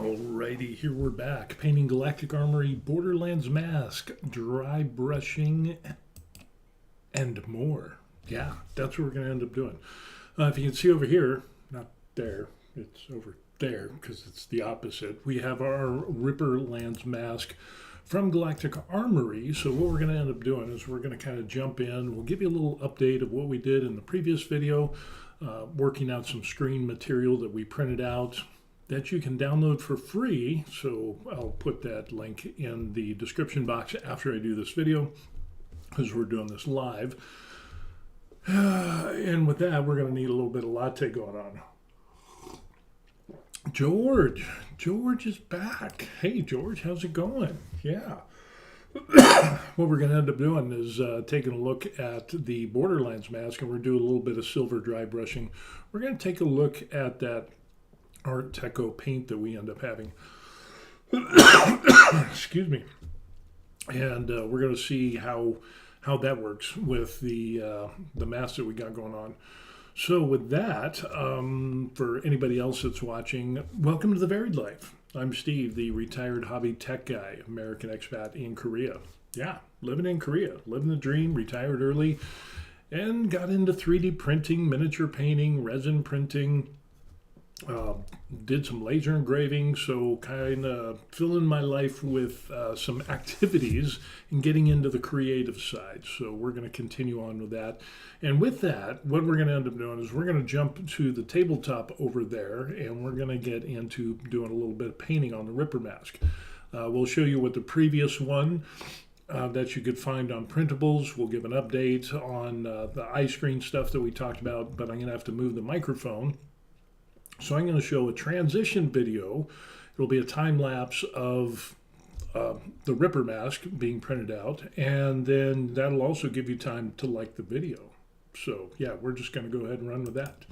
Alrighty, here we're back. Painting Galactic Armory Borderlands Mask, dry brushing, and more. Yeah, that's what we're going to end up doing. If you can see over here, not there, it's over there because it's the opposite. We have our Borderlands Mask from Galactic Armory. So what we're going to end up doing is we're going to kind of jump in. We'll give you a little update of what we did in the previous video, working out some screen material that we printed out that you can download for free. So I'll put that link in the description box after I do this video because we're doing this live. And with that, we're going to need a little bit of latte going on. George is back. Hey, George, how's it going? Yeah. What we're going to end up doing is taking a look at the Borderlands Mask, and we're doing a little bit of silver dry brushing. We're going to take a look at that Art Deco paint that we end up having. Excuse me. And we're going to see how that works with the mask that we got going on. So with that, for anybody else that's watching, welcome to The Varied Life. I'm Steve, the retired hobby tech guy, American expat in Korea. Yeah, living in Korea, living the dream, retired early, and got into 3D printing, miniature painting, resin printing, did some laser engraving, so kind of filling my life with some activities and getting into the creative side. So we're going to continue on with that. And with that, what we're going to end up doing is we're going to jump to the tabletop over there, and we're going to get into doing a little bit of painting on the Ripper mask. We'll show you what the previous one that you could find on printables. We'll give an update on the ice cream stuff that we talked about, but I'm going to have to move the microphone. So I'm going to show a transition video. It'll be a time lapse of the Ripper mask being printed out, and then that'll also give you time to like the video. So yeah, we're just going to go ahead and run with that.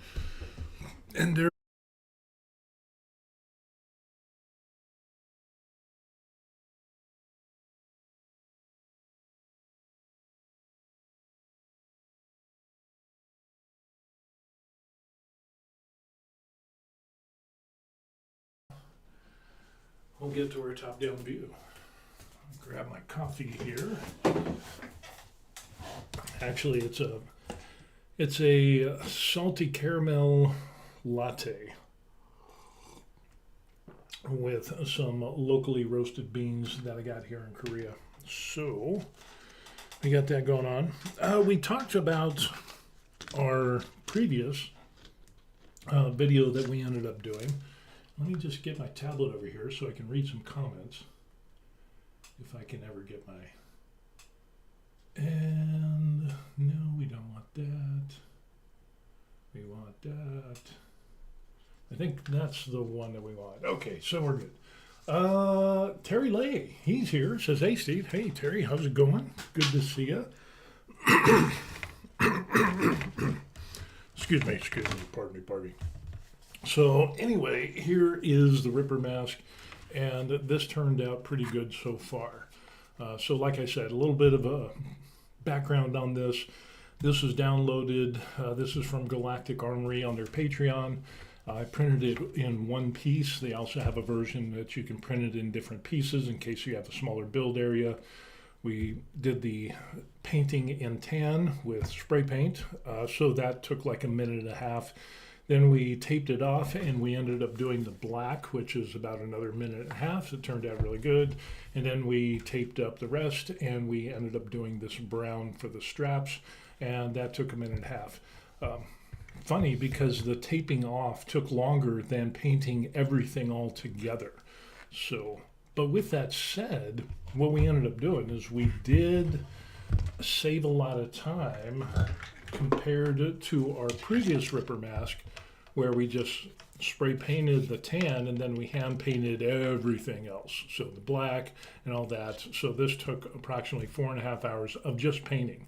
And there. We'll get to our top-down view. Grab my coffee here. Actually, it's a salty caramel latte with some locally roasted beans that I got here in Korea. So we got that going on. We talked about our previous video that we ended up doing. Let me just get my tablet over here so I can read some comments. If I can ever get my... And no, we don't want that. We want that. I think that's the one that we want. Okay, so we're good. Terry Lay, he's here. Says, hey, Steve. Hey, Terry, how's it going? Good to see you. Excuse me. Pardon me. So anyway, here is the Ripper mask, and this turned out pretty good so far. So like I said, a little bit of a background on this. This is downloaded. This is from Galactic Armory on their Patreon. I printed it in one piece. They also have a version that you can print it in different pieces in case you have a smaller build area. We did the painting in tan with spray paint, so that took like a minute and a half. Then we taped it off, and we ended up doing the black, which is about another minute and a half. It turned out really good. And then we taped up the rest, and we ended up doing this brown for the straps, and that took a minute and a half. Funny, because the taping off took longer than painting everything all together. So, but with that said, what we ended up doing is we did save a lot of time compared to our previous Ripper mask, where we just spray painted the tan and then we hand painted everything else. So the black and all that. So this took approximately 4.5 hours of just painting,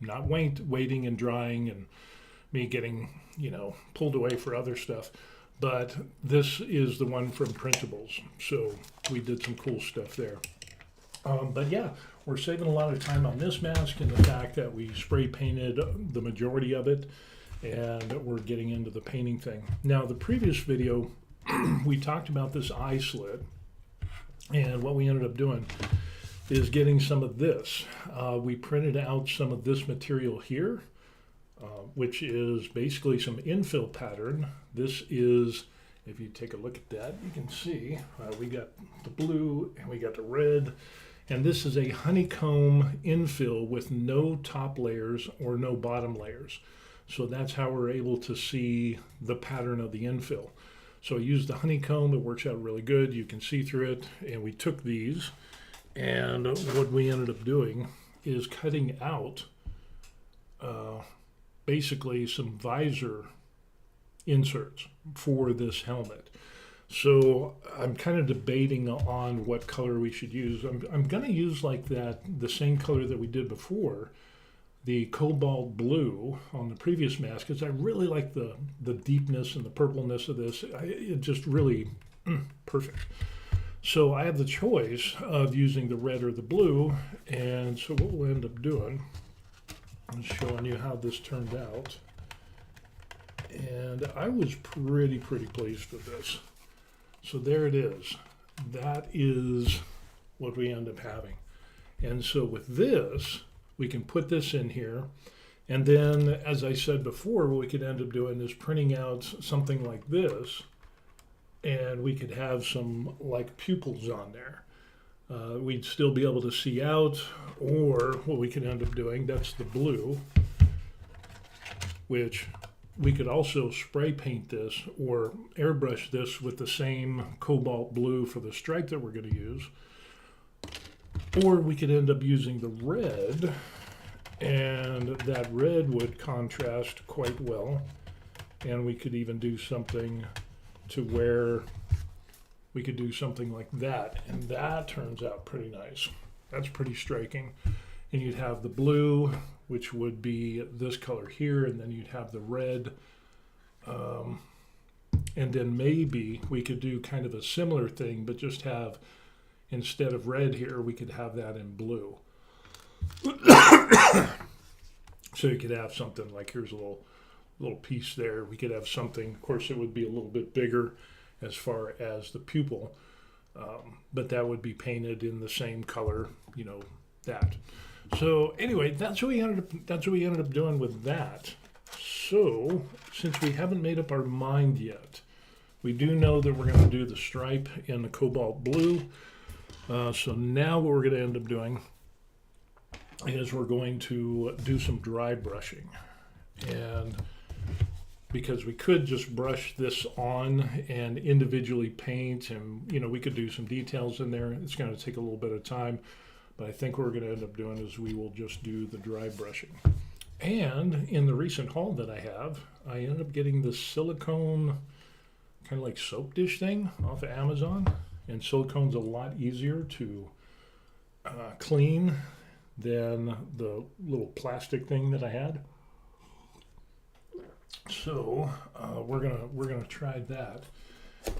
not waiting and drying and me getting, pulled away for other stuff. But this is the one from printables. So we did some cool stuff there. But yeah, we're saving a lot of time on this mask and the fact that we spray painted the majority of it, and we're getting into the painting thing. Now, the previous video we talked about this eye slit, and what we ended up doing is getting some of this. We printed out some of this material here, which is basically some infill pattern. This is, if you take a look at that, you can see we got the blue and we got the red, and this is a honeycomb infill with no top layers or no bottom layers. So that's how we're able to see the pattern of the infill. So I used the honeycomb, it works out really good, you can see through it, and we took these, and what we ended up doing is cutting out basically some visor inserts for this helmet. So I'm kind of debating on what color we should use. I'm going to use like that, the same color that we did before, the cobalt blue on the previous mask, because I really like the deepness and the purpleness of this. It just really perfect. So I have the choice of using the red or the blue, and so what we'll end up doing is showing you how this turned out. And I was pretty pleased with this. So there it is. That is what we end up having. And so with this, we can put this in here. And then, as I said before, what we could end up doing is printing out something like this, and we could have some like pupils on there. We'd still be able to see out, or what we could end up doing, that's the blue, which we could also spray paint this or airbrush this with the same cobalt blue for the stripe that we're going to use. Or we could end up using the red, and that red would contrast quite well. And we could even do something to where we could do something like that, and that turns out pretty nice. That's pretty striking. And you'd have the blue, which would be this color here, and then you'd have the red. And then maybe we could do kind of a similar thing, but just have, instead of red here, we could have that in blue. So you could have something like, here's a little piece there. We could have something, of course it would be a little bit bigger as far as the pupil, but that would be painted in the same color, you know, that. So anyway, that's what we ended up doing with that. So since we haven't made up our mind yet, we do know that we're going to do the stripe in the cobalt blue. So now what we're going to end up doing is we're going to do some dry brushing. And because we could just brush this on and individually paint, and you know, we could do some details in there. It's going to take a little bit of time, but I think what we're going to end up doing is we will just do the dry brushing. And in the recent haul that I have, I ended up getting this silicone kind of like soap dish thing off of Amazon, and silicone's a lot easier to clean than the little plastic thing that I had. So we're gonna try that,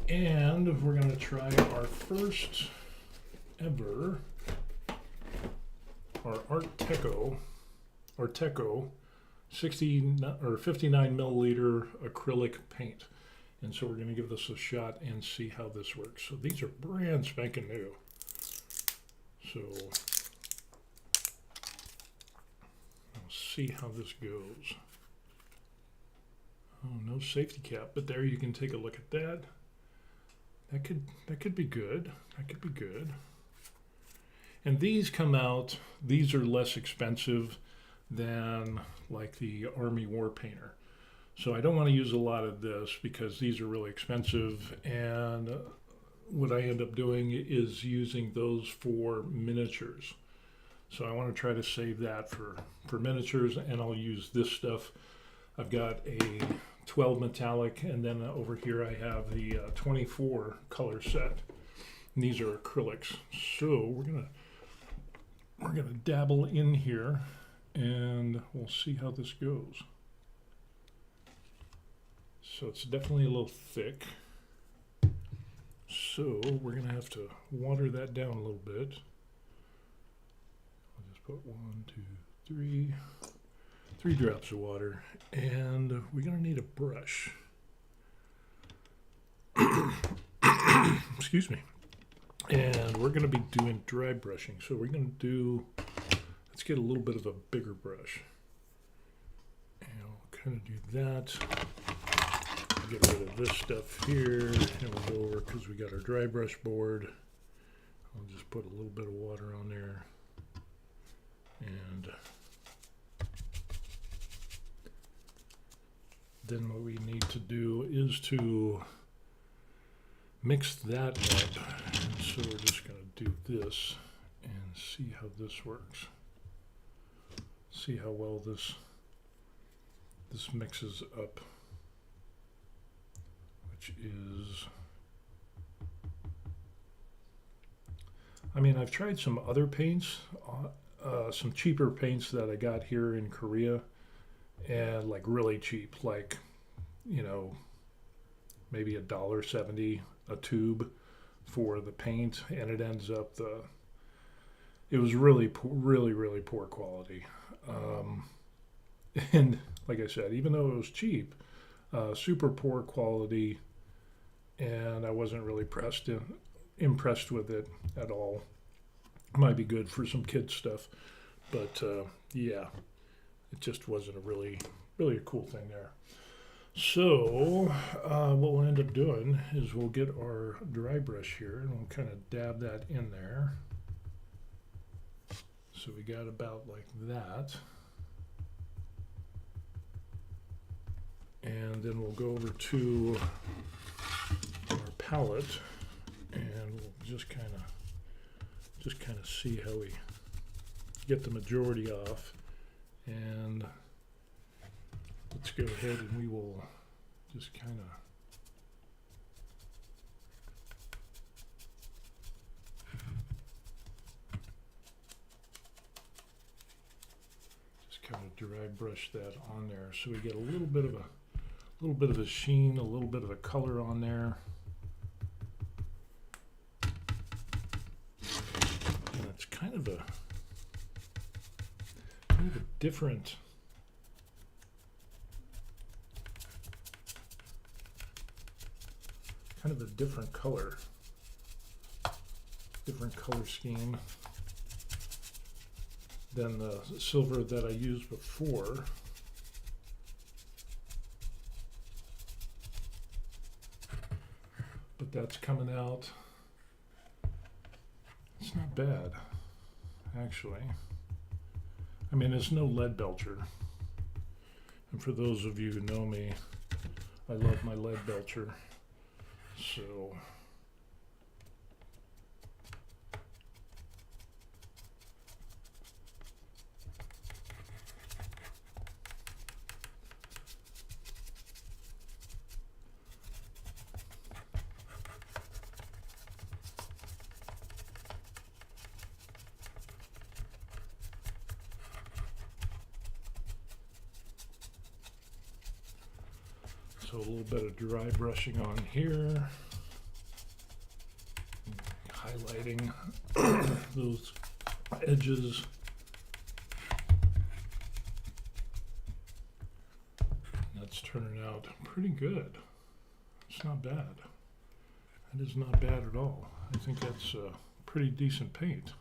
and we're gonna try our first ever our Arteco 60 or 59 milliliter acrylic paint. And so we're going to give this a shot and see how this works. So these are brand spanking new. So let's see how this goes. Oh, no safety cap, but there you can take a look at that. That could be good. That could be good. And these come out, these are less expensive than like the Army War Painter. So I don't want to use a lot of this because these are really expensive, and what I end up doing is using those for miniatures. So I want to try to save that for miniatures, and I'll use this stuff. I've got a 12 metallic, and then over here I have the 24 color set. And these are acrylics. So we're gonna dabble in here, and we'll see how this goes. So it's definitely a little thick. So we're gonna have to water that down a little bit. I'll just put 1, 2, 3 drops of water, and we're gonna need a brush. excuse me. And we're going to be doing dry brushing. So we're going to do, let's get a little bit of a bigger brush. And we'll kind of do that. Get rid of this stuff here. And we'll go over, because we got our dry brush board. I'll just put a little bit of water on there. And then what we need to do is to mix that up. And so we're just going to do this and see how this works. See how well this mixes up, which is, I mean, I've tried some other paints, some cheaper paints that I got here in Korea, and like really cheap, like, you know, maybe $1.70 a tube for the paint, and it ends up it was really poor quality. And like I said, even though it was cheap, super poor quality, and I wasn't really impressed with it at all. Might be good for some kids stuff, but yeah, it just wasn't a really a cool thing there. So what we'll end up doing is we'll get our dry brush here and we'll kind of dab that in there. So we got about like that. And then we'll go over to our palette and we'll just kind of see how we get the majority off. And let's go ahead and we will just kind of dry brush that on there, so we get a little bit of a sheen, a little bit of a color on there. And it's kind of a different color scheme than the silver that I used before. But that's coming out. It's not bad, actually. I mean, it's no lead belcher. And for those of you who know me, I love my lead belcher. So a little bit of dry brushing on here, highlighting those edges. That's turning out pretty good. It's not bad. That is not bad at all. I think that's a pretty decent paint,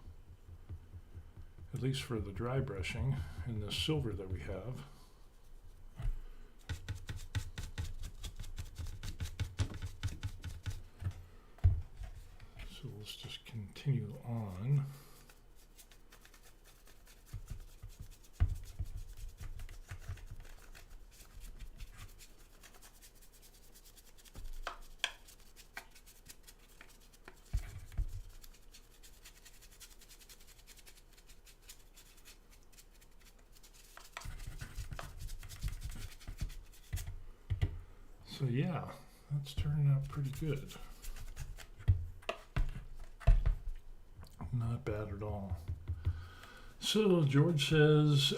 at least for the dry brushing and the silver that we have. So let's just continue on. So yeah, that's turning out pretty good. Not bad at all. So George says,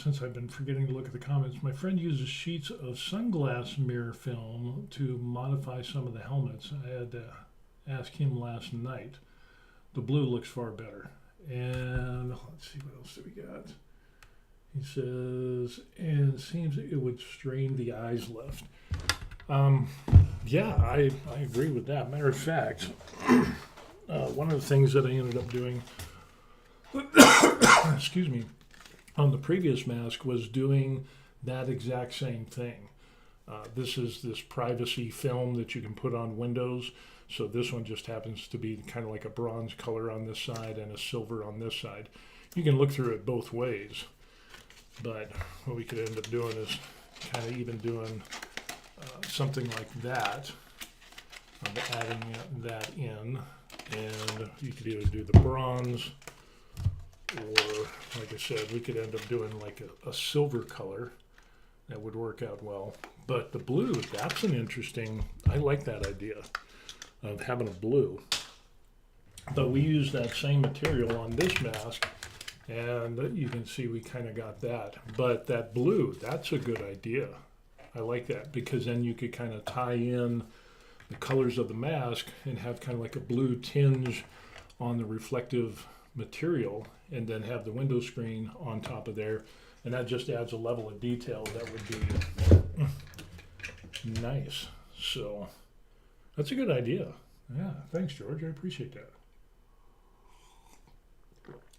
since I've been forgetting to look at the comments, my friend uses sheets of sunglass mirror film to modify some of the helmets. I had to ask him last night. The blue looks far better. And let's see, what else do we got? He says, and it seems it would strain the eyes left. Yeah, I agree with that. Matter of fact, one of the things that I ended up doing, excuse me, on the previous mask was doing that exact same thing. This is this privacy film that you can put on windows. So this one just happens to be kind of like a bronze color on this side and a silver on this side. You can look through it both ways, but what we could end up doing is kind of even doing something like that. I'm adding that in, and you could either do the bronze, or like I said, we could end up doing like a silver color. That would work out well. But the blue, that's an interesting, I like that idea of having a blue. But we use that same material on this mask, and you can see we kind of got that. But that blue, that's a good idea. I like that, because then you could kind of tie in the colors of the mask and have kind of like a blue tinge on the reflective material, and then have the window screen on top of there. And that just adds a level of detail that would be nice. So that's a good idea. Yeah, thanks, George. I appreciate that.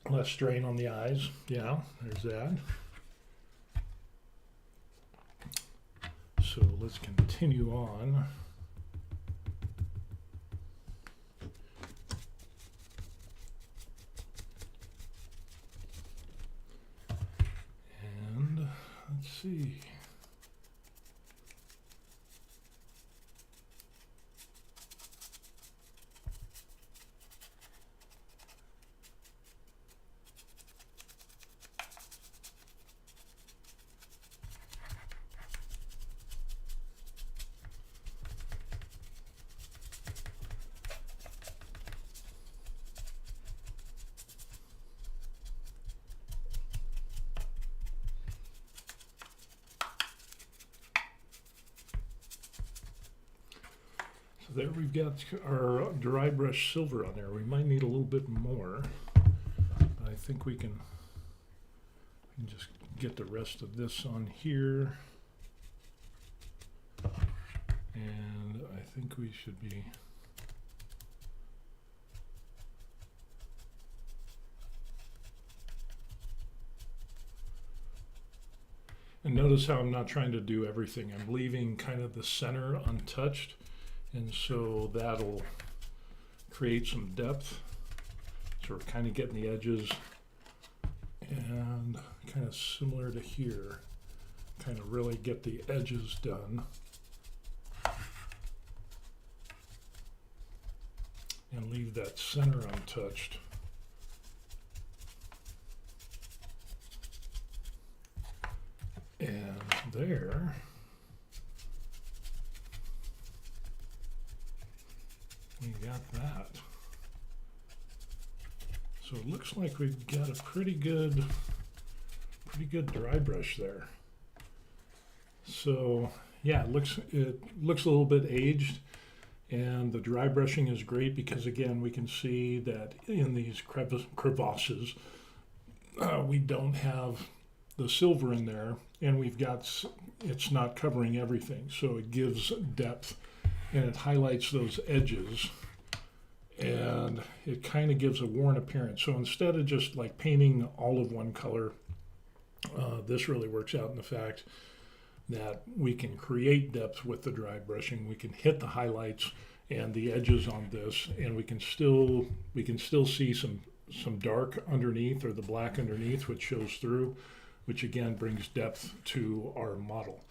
Less strain on the eyes. Yeah, there's that. So let's continue on. And let's see. There we've got our dry brush silver on there. We might need a little bit more. I think we can just get the rest of this on here. And I think we should be and notice how I'm not trying to do everything. I'm leaving kind of the center untouched. And so that'll create some depth. So we're kind of getting the edges, and kind of similar to here, kind of really get the edges done. And leave that center untouched. And there. We got that. So it looks like we've got a pretty good dry brush there. So yeah, it looks a little bit aged, and the dry brushing is great because again we can see that in these crevasses we don't have the silver in there, and it's not covering everything, so it gives depth. And it highlights those edges, and it kind of gives a worn appearance. So instead of just like painting all of one color, this really works out in the fact that we can create depth with the dry brushing. We can hit the highlights and the edges on this, and we can still see some dark underneath, or the black underneath, which shows through, which again brings depth to our model.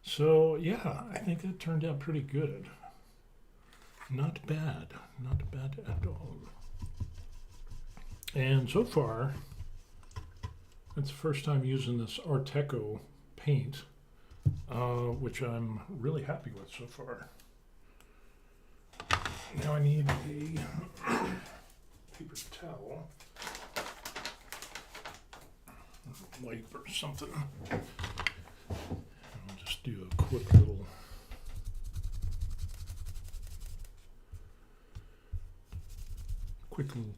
So yeah, I think it turned out pretty good. Not bad at all. And so far, it's the first time using this Art Deco paint, which I'm really happy with so far. Now I need a paper towel, wipe or something. I'll just do a quick little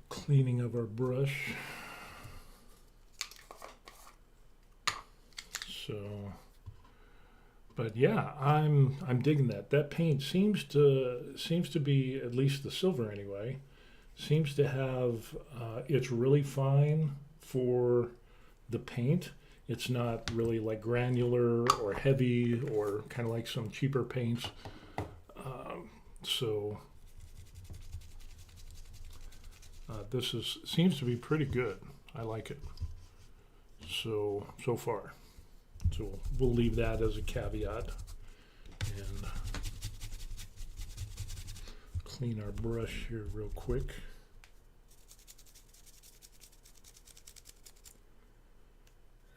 cleaning of our brush. So But yeah, I'm digging that. That paint seems to be, at least the silver anyway, seems to have it's really fine for the paint. It's not really like granular or heavy or kind of like some cheaper paints. So this seems to be pretty good. I like it. So far. So we'll leave that as a caveat and clean our brush here real quick.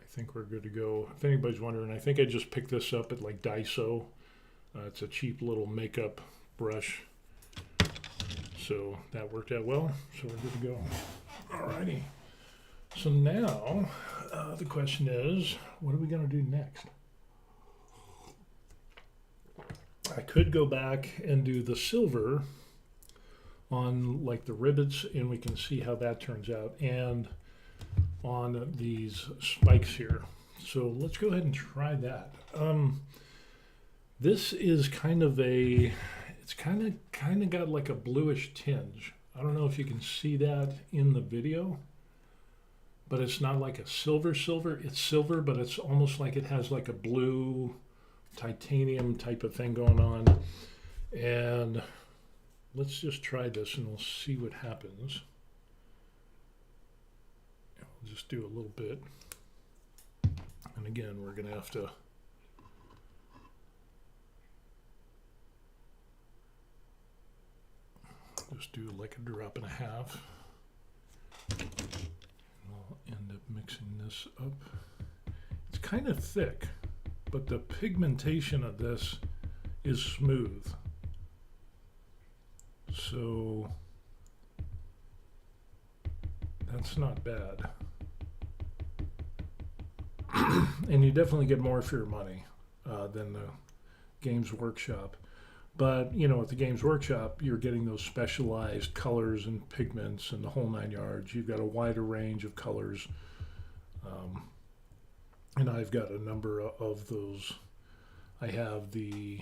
I think we're good to go. If anybody's wondering, I think I just picked this up at like Daiso. It's a cheap little makeup brush. So that worked out well. So we're good to go. Alrighty. So now the question is, what are we going to do next? I could go back and do the silver on like the rivets, and we can see how that turns out, and on these spikes here. So let's go ahead and try that. This is kind of it's kind of got like a bluish tinge. I don't know if you can see that in the video, but it's not like a silver. It's silver, but it's almost like it has like a blue titanium type of thing going on. And let's just try this and we'll see what happens. I'll just do a little bit. And again, we're going to have to just do like a drop and a half. I'll end up mixing this up. It's kind of thick, but the pigmentation of this is smooth. So that's not bad. And you definitely get more for your money than the Games Workshop. But, you know, at the Games Workshop, you're getting those specialized colors and pigments and the whole 9 yards. You've got a wider range of colors. And I've got a number of those. I have the,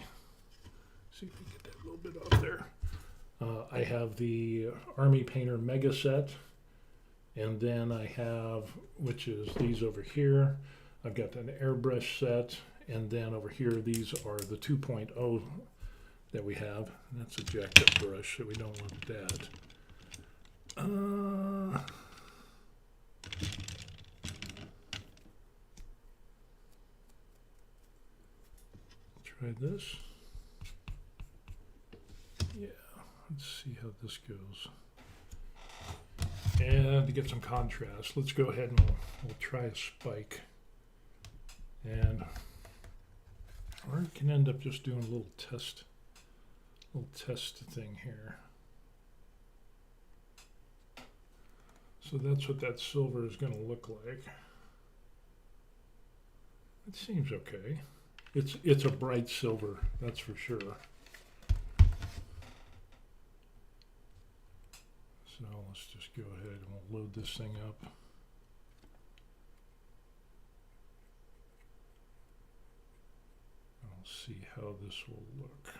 see if we can get that a little bit off there. I have the Army Painter Mega Set. And then I have, which is these over here. I've got an airbrush set. And then over here, these are the 2.0 that we have. That's a jacked up brush, so we don't want that. Try this. Yeah, let's see how this goes. And to get some contrast, let's go ahead and we'll try a spike. And or we can end up just doing a little test thing here. So that's what that silver is going to look like. It seems okay. It's a bright silver, that's for sure. So let's just go ahead and we'll load this thing up. I'll see how this will look.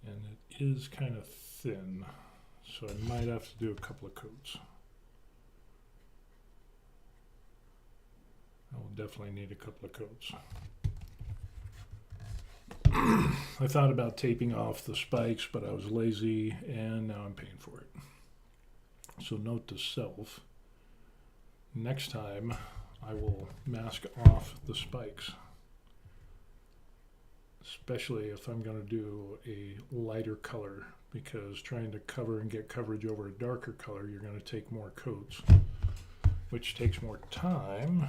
And it is kind of thin, so I might have to do a couple of coats. I will definitely need a couple of coats. I thought about taping off the spikes, but I was lazy, and now I'm paying for it. So note to self, next time I will mask off the spikes, especially if I'm going to do a lighter color, because trying to cover and get coverage over a darker color, you're going to take more coats, which takes more time.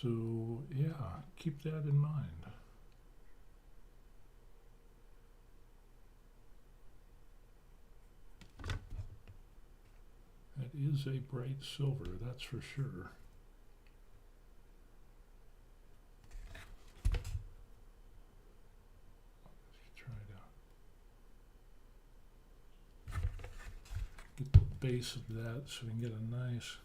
So yeah, keep that in mind. That is a bright silver, that's for sure. Let's try to get the base of that so we can get a nice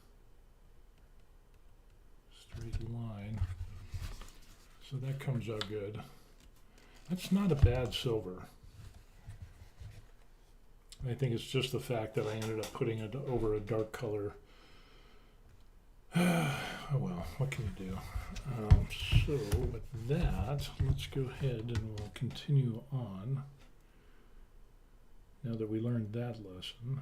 So that comes out good. That's not a bad silver. I think it's just the fact that I ended up putting it over a dark color. Oh well, what can you do? So with that, let's go ahead and we'll continue on. Now that we learned that lesson.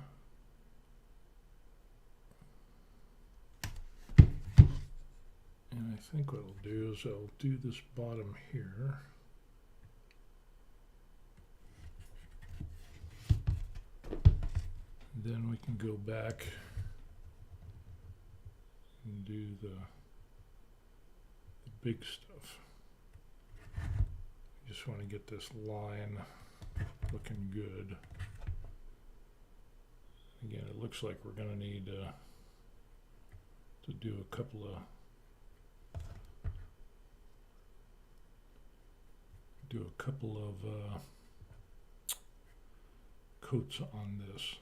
And I think what I'll do is I'll do this bottom here. Then we can go back and do the big stuff. Just want to get this line looking good. Again, it looks like we're going to need to do a couple of coats on this,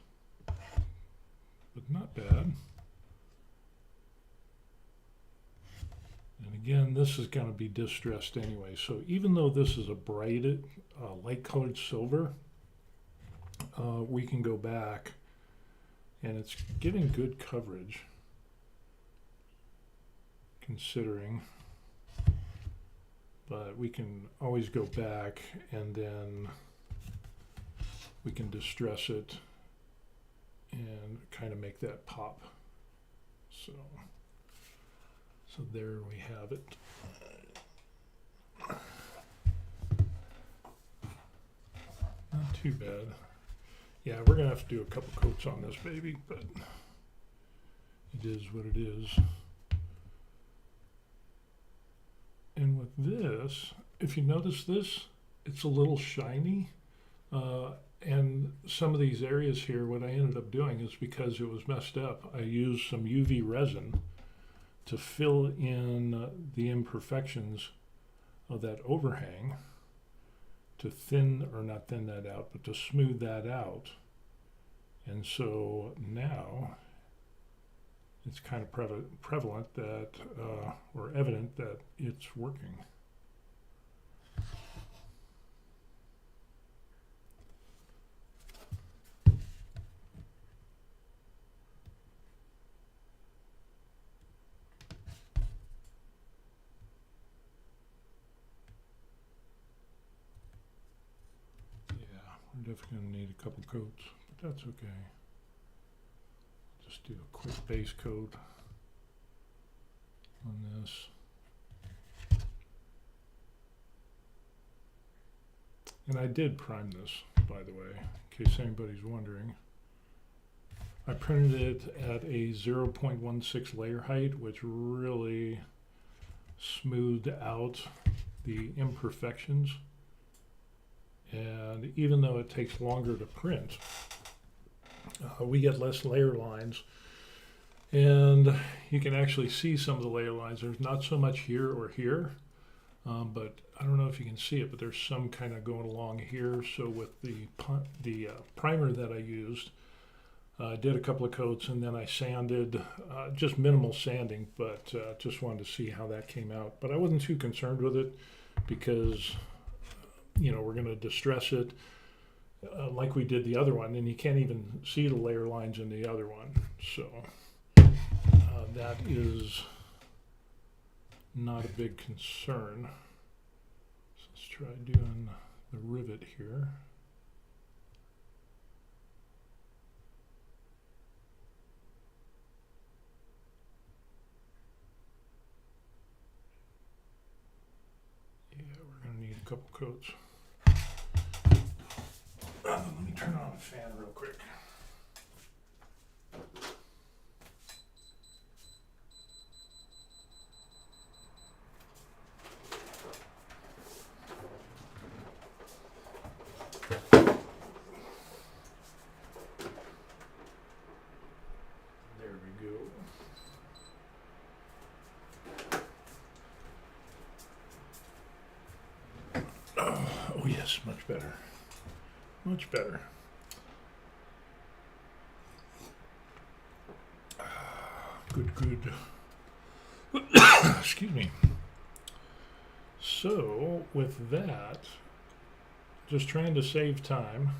but not bad. And again, this is going to be distressed anyway, so even though this is a bright, light colored silver, we can go back and it's getting good coverage considering, but we can always go back and then we can distress it and kind of make that pop. So there we have it. Not too bad. Yeah, we're gonna have to do a couple coats on this baby, but it is what it is. And with this, if you notice this, it's a little shiny. And some of these areas here, what I ended up doing is because it was messed up, I used some UV resin to fill in the imperfections of that overhang, to thin, or not thin that out, but to smooth that out. And so now it's kind of prevalent that, or evident that it's working. We're definitely going to need a couple coats, but that's okay. Just do a quick base coat on this. And I did prime this, by the way, in case anybody's wondering. I printed it at a 0.16 layer height, which really smoothed out the imperfections. And even though it takes longer to print, we get less layer lines. And you can actually see some of the layer lines. There's not so much here or here, but I don't know if you can see it, but there's some kind of going along here. So with the primer that I used, I did a couple of coats and then I sanded, just minimal sanding, but just wanted to see how that came out. But I wasn't too concerned with it because you know, we're going to distress it like we did the other one, and you can't even see the layer lines in the other one. So that is not a big concern. So let's try doing the rivet here. Yeah, we're going to need a couple coats. Let me turn on the fan real quick. There we go. Oh yes, much better. Much better. Good. Excuse me. So with that, just trying to save time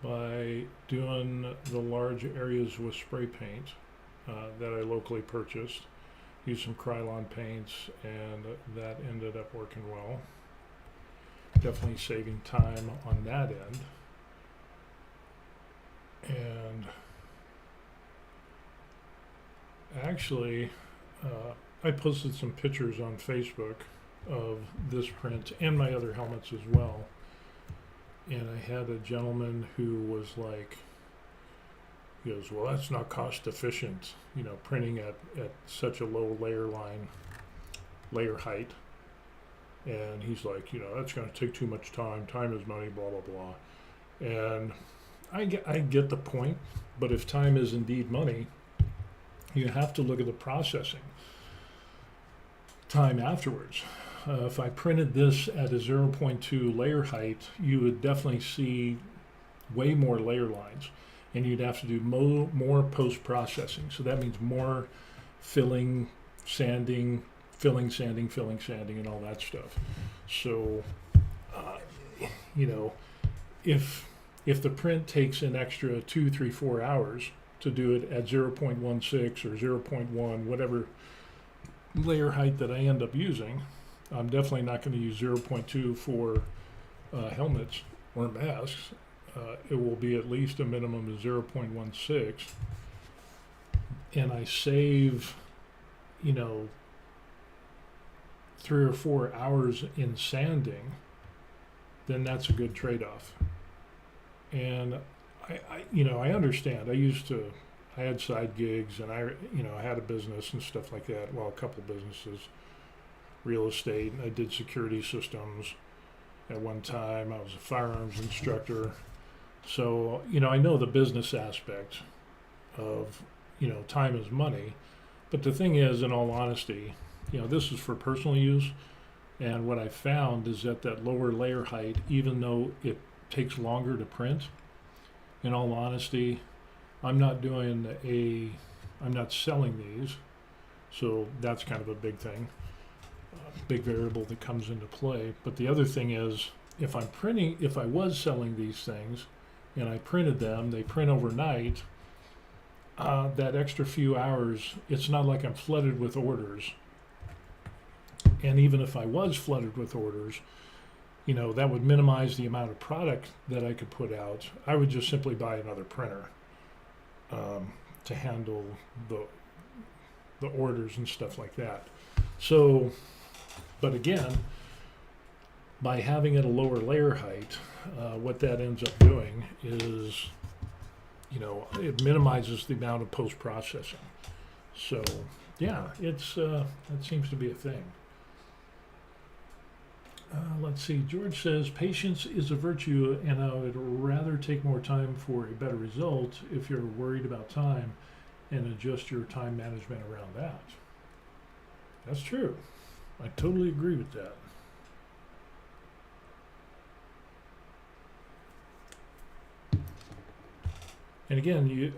by doing the large areas with spray paint that I locally purchased. Used some Krylon paints, and that ended up working well. Definitely saving time on that end. And actually, I posted some pictures on Facebook of this print and my other helmets as well. And I had a gentleman who was like, he goes, well, that's not cost efficient, printing at such a low layer height. And he's like, that's going to take too much time. Time is money, blah, blah, blah. And I get the point, but if time is indeed money, you have to look at the processing time afterwards. If I printed this at a 0.2 layer height, you would definitely see way more layer lines, and you'd have to do more post-processing. So that means more filling, sanding, and all that stuff. So, if the print takes an extra 2, 3, 4 hours to do it at 0.16 or 0.1, whatever layer height that I end up using, I'm definitely not going to use 0.2 for helmets or masks. It will be at least a minimum of 0.16, and I save, 3 or 4 hours in sanding, then that's a good trade-off. And I understand. I had side gigs, and I had a business and stuff like that. Well, a couple businesses, real estate. I did security systems at one time. I was a firearms instructor. So, I know the business aspect of, time is money. But the thing is, in all honesty, this is for personal use. And what I found is that lower layer height, even though it takes longer to print, in all honesty, I'm not selling these. So that's kind of a big thing, big variable that comes into play. But the other thing is, if I was selling these things and I printed them, they print overnight, that extra few hours, it's not like I'm flooded with orders. And even if I was flooded with orders, that would minimize the amount of product that I could put out. I would just simply buy another printer to handle the orders and stuff like that. So, but again, by having it a lower layer height, what that ends up doing is, it minimizes the amount of post-processing. So, yeah, that seems to be a thing. Let's see. George says, patience is a virtue, and I would rather take more time for a better result if you're worried about time, and adjust your time management around that. That's true. I totally agree with that. And again,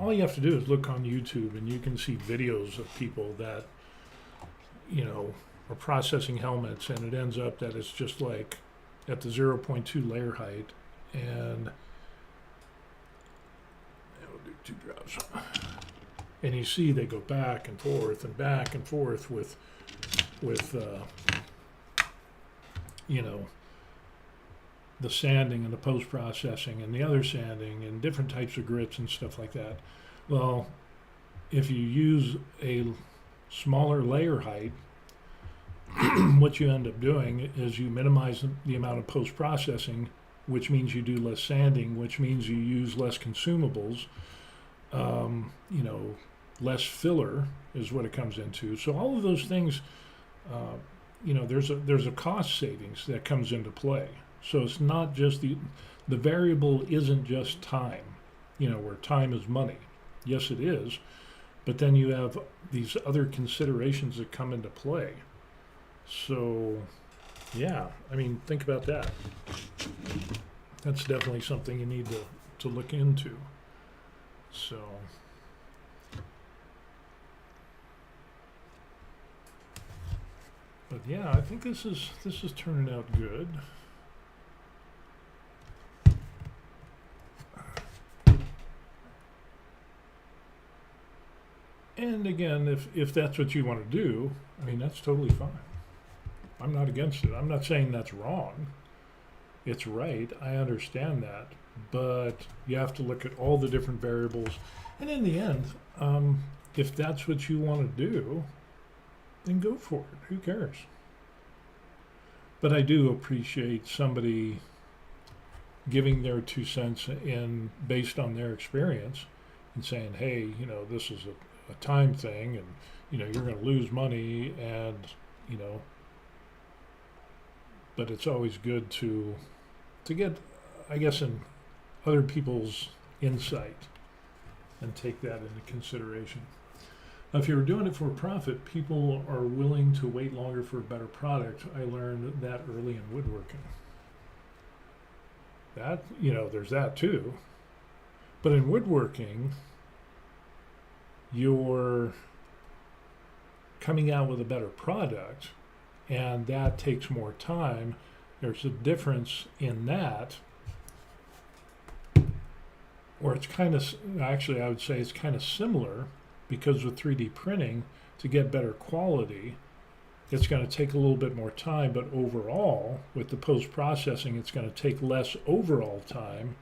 all you have to do is look on YouTube, and you can see videos of people that, are processing helmets, and it ends up that it's just like at the 0.2 layer height, and we'll do 2 drops. And you see they go back and forth with the sanding and the post-processing and the other sanding and different types of grits and stuff like that. Well, if you use a smaller layer height, what you end up doing is you minimize the amount of post-processing, which means you do less sanding, which means you use less consumables, less filler is what it comes into. So all of those things, there's a cost savings that comes into play. So it's not just the variable isn't just time, where time is money. Yes, it is, but then you have these other considerations that come into play. So, yeah, think about that. That's definitely something you need to look into. So, But yeah, I think this is turning out good. And again, if that's what you want to do, I mean, that's totally fine. I'm not against it. I'm not saying that's wrong. It's right. I understand that. But you have to look at all the different variables. And in the end, if that's what you want to do, then go for it. Who cares? But I do appreciate somebody giving their 2 cents in based on their experience and saying, hey, you know, this is a time thing, and you know, you're going to lose money, and you know, but it's always good to get, I guess, in other people's insight and take that into consideration. If you're doing it for profit, people are willing to wait longer for a better product. I learned that early in woodworking. That, you know, there's that too. But in woodworking, you're coming out with a better product, and that takes more time. There's a difference in that, or it's kind of, actually I would say it's kind of similar, because with 3D printing, to get better quality, it's going to take a little bit more time, but overall, with the post-processing, it's going to take less overall time,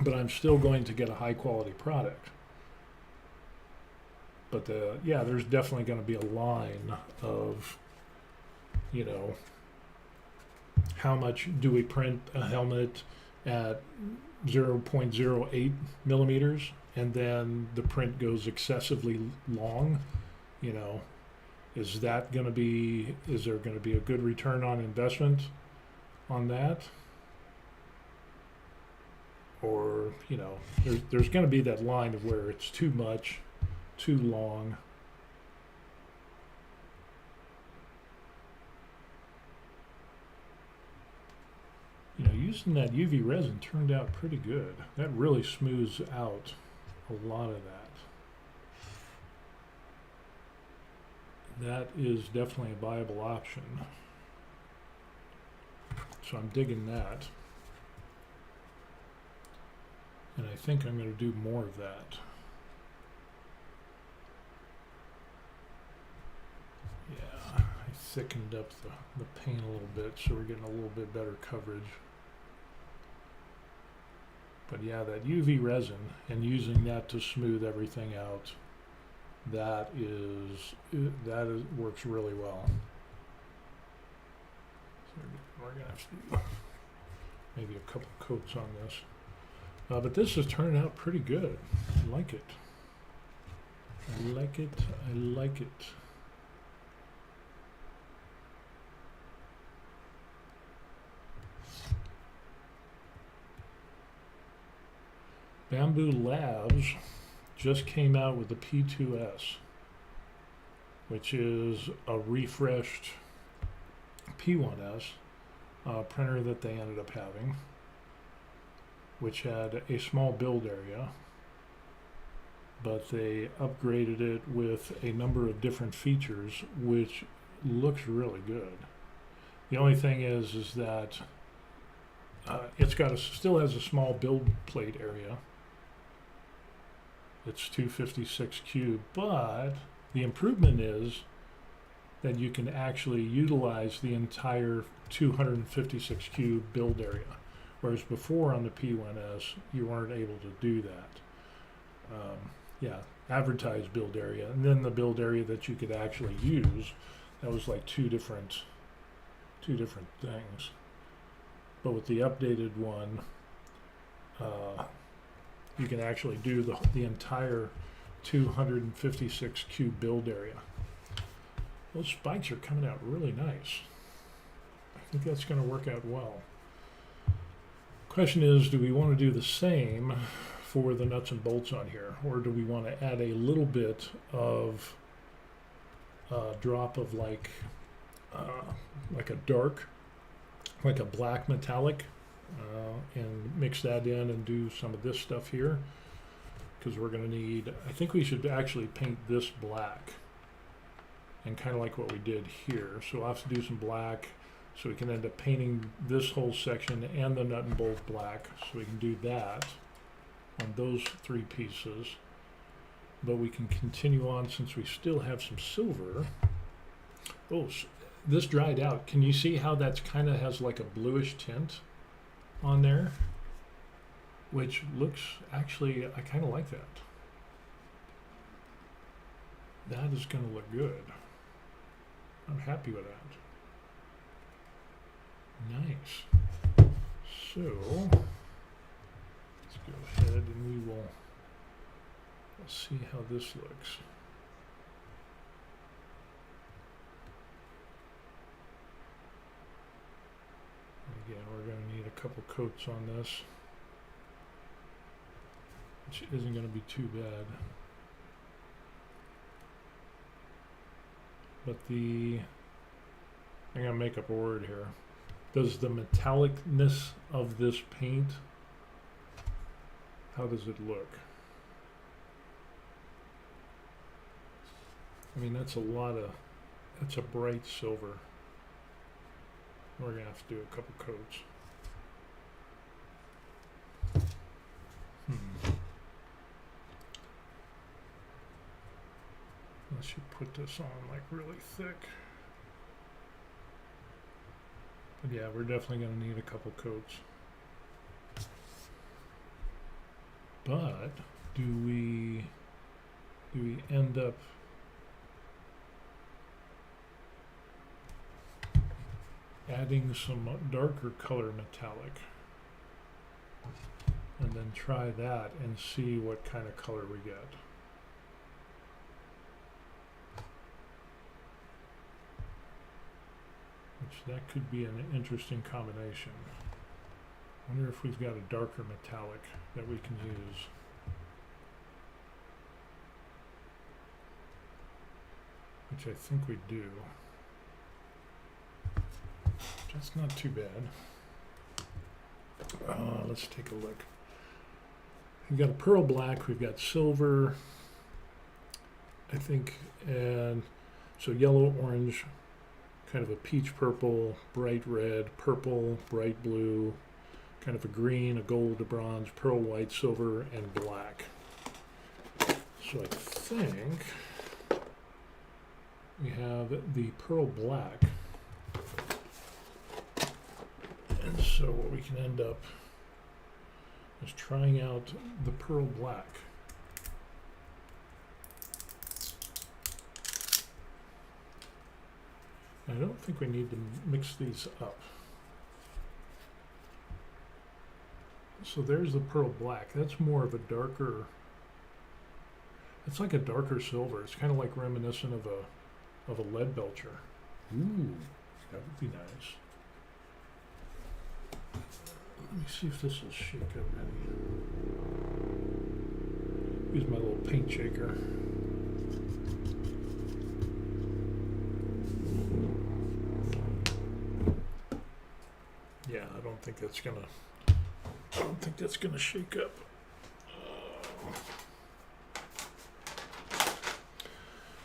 but I'm still going to get a high-quality product. But yeah, there's definitely going to be a line of, you know, how much do we print a helmet at 0.08 millimeters, and then the print goes excessively long, you know, is there going to be a good return on investment on that? Or, you know, there's going to be that line of where it's too much, too long. You know, using that UV resin turned out pretty good. That really smooths out a lot of that. That is definitely a viable option. So I'm digging that. And I think I'm going to do more of that. Yeah, I thickened up the paint a little bit, so we're getting a little bit better coverage. But yeah, that UV resin and using that to smooth everything out, that works really well. So we're gonna have to do maybe a couple coats on this, but this is turning out pretty good. I like it. I like it. I like it. Bamboo Labs just came out with the P2S, which is a refreshed P1S printer that they ended up having, which had a small build area, but they upgraded it with a number of different features, which looks really good. The only thing is that it's got still has a small build plate area. It's 256 cube, but the improvement is that you can actually utilize the entire 256 cube build area, whereas before on the P1S you weren't able to do that. Yeah, advertised build area, and then the build area that you could actually use, that was like two different things. But with the updated one, you can actually do the entire 256 cube build area. Those spikes are coming out really nice. I think that's going to work out well. Question is, do we want to do the same for the nuts and bolts on here, or do we want to add a little bit of drop of like a dark, like a black metallic, and mix that in and do some of this stuff here, because we're going to need, I think we should actually paint this black and kind of like what we did here. So I'll have to do some black, so we can end up painting this whole section and the nut and bolt black. So we can do that on those 3 pieces. But we can continue on since we still have some silver. Oh, this dried out. Can you see how that's kind of has like a bluish tint on there? Which looks, actually, I kind of like that. That is going to look good. I'm happy with that. Nice. So, let's go ahead and we will see how this looks. Again, we're going to need a couple coats on this, which isn't going to be too bad. But I'm going to make up a word here. Does the metallicness of this paint, how does it look? I mean, that's a bright silver. We're going to have to do a couple coats. Unless you put this on like really thick. But yeah, we're definitely going to need a couple coats. But do we end up adding some darker color metallic and then try that and see what kind of color we get? Which that could be an interesting combination. I wonder if we've got a darker metallic that we can use. Which I think we do. That's not too bad. Let's take a look. We've got a pearl black, we've got silver, I think, and so yellow, orange, kind of a peach purple, bright red, purple, bright blue, kind of a green, a gold, a bronze, pearl white, silver, and black. So I think we have the pearl black. And so what we can end up is trying out the pearl black. I don't think we need to mix these up. So there's the pearl black. That's more of a darker, it's like a darker silver. It's kind of like reminiscent of a lead belcher. Ooh, that would be nice. Let me see if this will shake up any. Use my little paint shaker. Yeah, I don't think that's gonna shake up.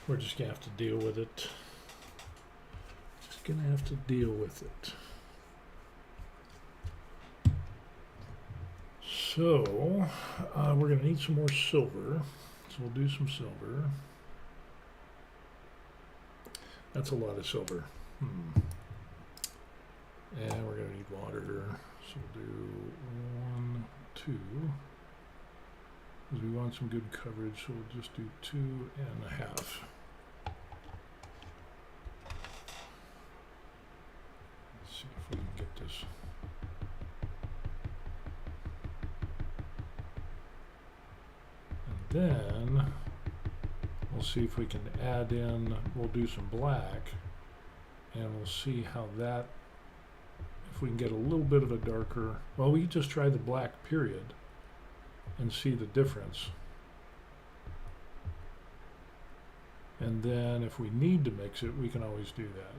We're just gonna have to deal with it. So, we're going to need some more silver. So we'll do some silver. That's a lot of silver. And we're going to need water. So we'll do 1, 2. Because we want some good coverage, so we'll just do 2.5. Let's see if we can get this. Then we'll see if we can add in, we'll do some black, and we'll see how that, if we can get a little bit of a darker, well, we just try the black period and see the difference. And then if we need to mix it, we can always do that.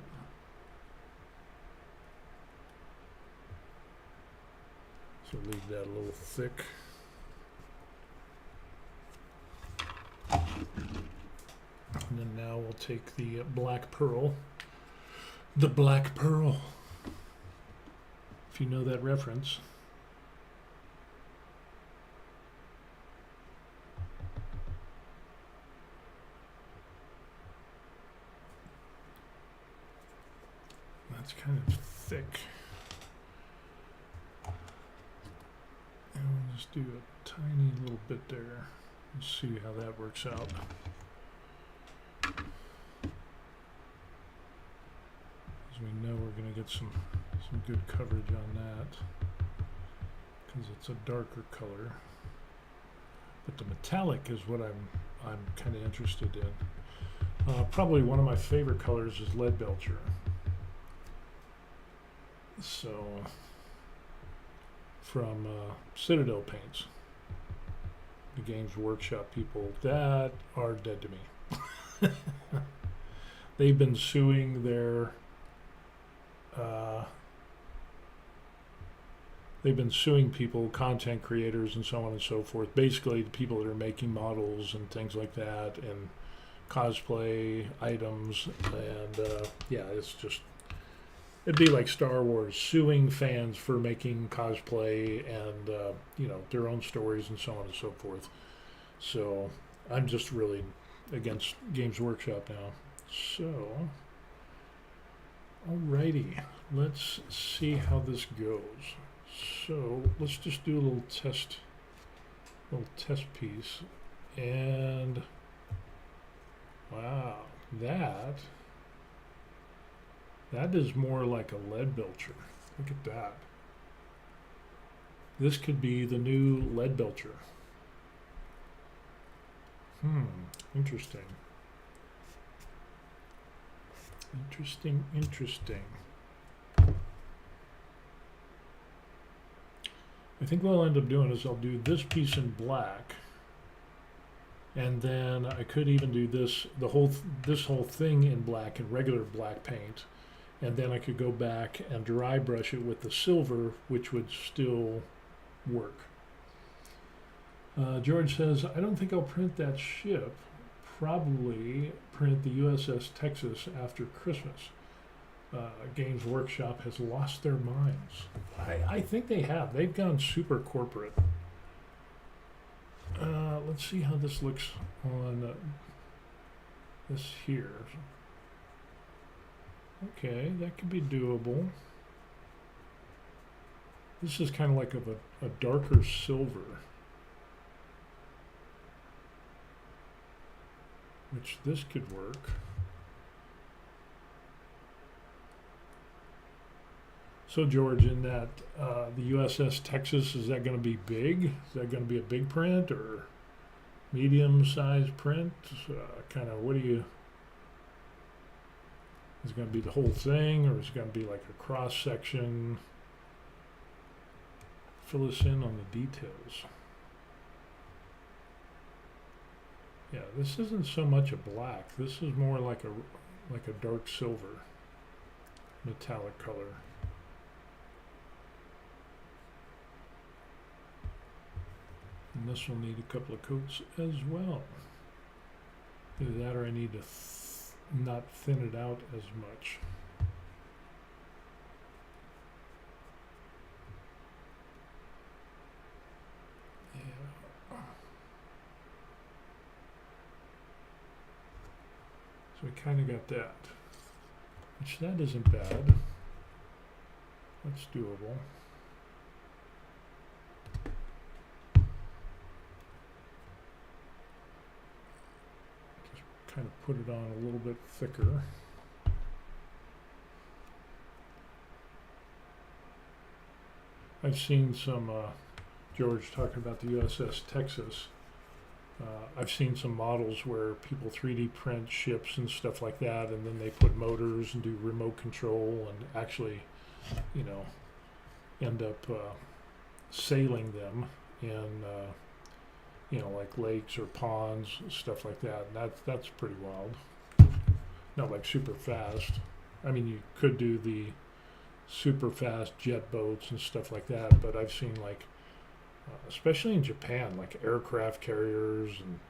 So leave that a little thick. And then now we'll I'll take the black pearl. The black pearl. If you know that reference. That's kind of thick. And we'll just do a tiny little bit there. Let's see how that works out. As we know, we're going to get some good coverage on that because it's a darker color. But the metallic is what I'm kind of interested in. Probably one of my favorite colors is lead belcher. So from Citadel Paints, the Games Workshop people that are dead to me. They've been suing their they've been suing people, content creators and so on and so forth, basically the people that are making models and things like that and cosplay items, and yeah, it's just, it'd be like Star Wars suing fans for making cosplay and you know, their own stories and so on and so forth. So I'm just really against Games Workshop now. So alrighty, let's see how this goes. So let's just do a little test piece, and wow, that is more like a lead belcher. Look at that. This could be the new lead belcher. Interesting. Interesting. I think what I'll end up doing is I'll do this piece in black, and then I could even do this whole thing in black, in regular black paint, and then I could go back and dry brush it with the silver, which would still work. George says, I don't think I'll print that ship. Probably print the USS Texas after Christmas. Games Workshop has lost their minds. I think they have. They've gone super corporate. Let's see how this looks on this here. Okay, that could be doable. This is kind of like a darker silver, which this could work. So George, in that the USS Texas, is that going to be big? Is that going to be a big print or medium-sized print? Kind of, what do you? Is it going to be the whole thing, or is it going to be like a cross section? Fill us in on the details. Yeah, this isn't so much a black. This is more like a dark silver, metallic color. And this will need a couple of coats as well. Either that or I need to not thin it out as much. Yeah. So we kind of got that. Which that isn't bad. That's doable. Kind of put it on a little bit thicker. I've seen some, George talking about the USS Texas. I've seen some models where people 3D print ships and stuff like that, and then they put motors and do remote control and actually, you know, end up sailing them in you know, like lakes or ponds, stuff like that. And that's pretty wild. Not like super fast. I mean, you could do the super fast jet boats and stuff like that, but I've seen like, especially in Japan, like aircraft carriers and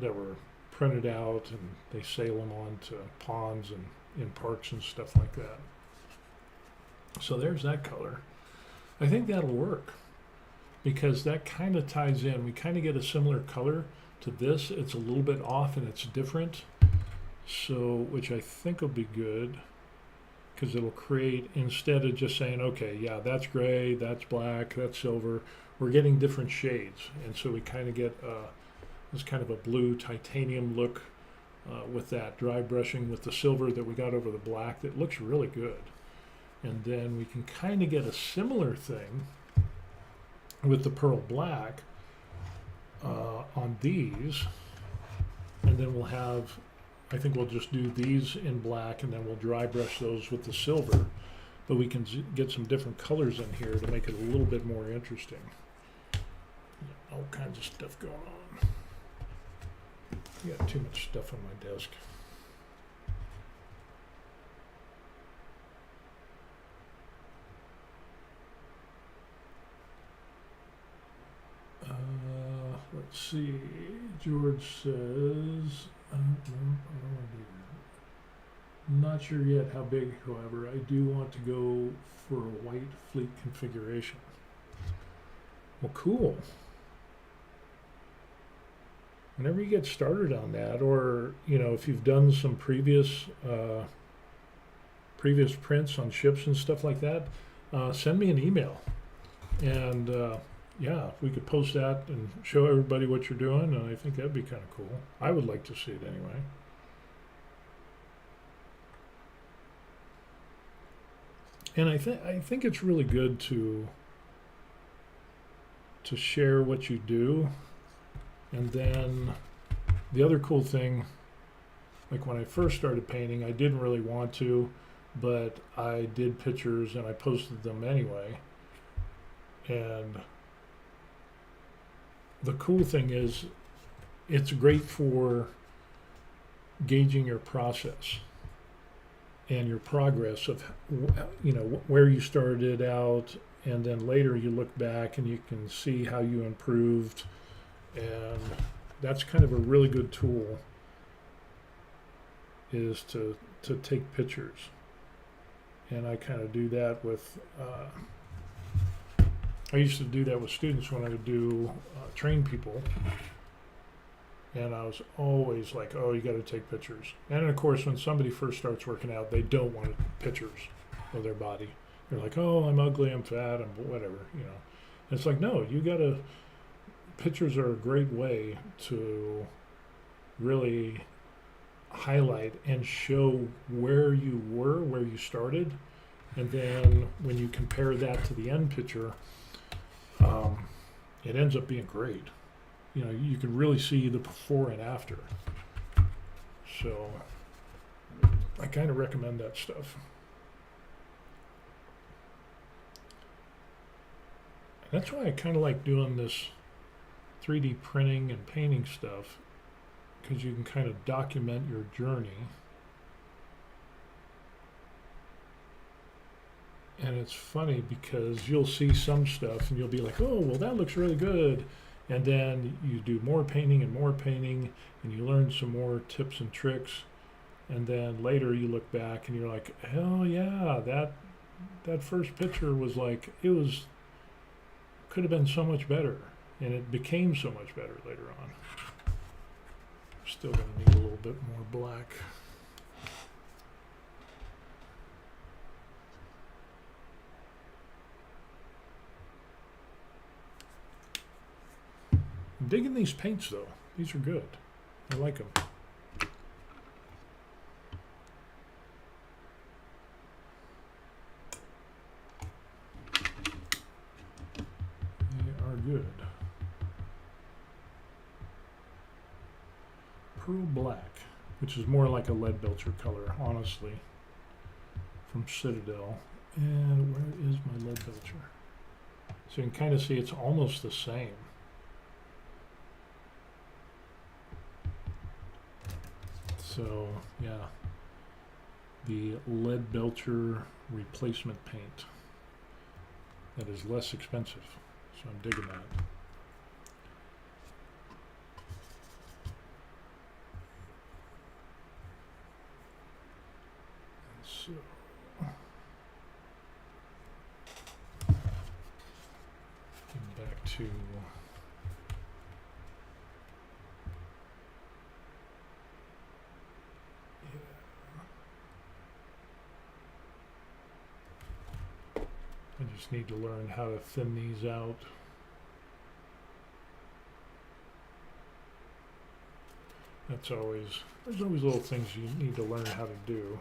that were printed out, and they sail them on to ponds and in parks and stuff like that. So there's that color. I think that'll work because that kind of ties in. We kind of get a similar color to this. It's a little bit off and it's different. So, which I think will be good because it'll create, instead of just saying, okay, yeah, that's gray, that's black, that's silver, we're getting different shades. And so we kind of get this kind of a blue titanium look with that dry brushing with the silver that we got over the black that looks really good. And then we can kind of get a similar thing with the pearl black on these. And then we'll have, I think we'll just do these in black and then we'll dry brush those with the silver. But we can get some different colors in here to make it a little bit more interesting. All kinds of stuff going on. I got too much stuff on my desk. Let's see. George says, I don't want to do that. Not sure yet how big, however. I do want to go for a white fleet configuration. Well, cool. Whenever you get started on that, or if you've done some previous prints on ships and stuff like that, send me an email, and yeah, we could post that and show everybody what you're doing. And I think that'd be kind of cool. I would like to see it anyway. And I think it's really good to share what you do. And then the other cool thing, like when I first started painting, I didn't really want to, but I did pictures and I posted them anyway. And the cool thing is it's great for gauging your process and your progress of where you started out, and then later you look back and you can see how you improved. And that's kind of a really good tool, is to take pictures. And I kind of do that with, I used to do that with students when I would do train people. And I was always like, oh, you got to take pictures. And of course, when somebody first starts working out, they don't want pictures of their body. They're like, oh, I'm ugly, I'm fat, I'm whatever, And it's like, no, you got to. Pictures are a great way to really highlight and show where you were, where you started, and then when you compare that to the end picture, it ends up being great. You can really see the before and after. So I kind of recommend that stuff. That's why I kind of like doing this 3D printing and painting stuff, because you can kind of document your journey. And it's funny because you'll see some stuff and you'll be like, oh, well, that looks really good. And then you do more painting and you learn some more tips and tricks. And then later you look back and you're like, hell yeah, that first picture was like, could have been so much better. And it became so much better later on. Still going to need a little bit more black. I'm digging these paints though. These are good. I like them. They are good. Pearl black, which is more like a lead belcher color, honestly, from Citadel. And where is my lead belcher? So you can kind of see it's almost the same. So yeah, the lead belcher replacement paint that is less expensive. So I'm digging that. So back to I just need to learn how to thin these out. There's always little things you need to learn how to do.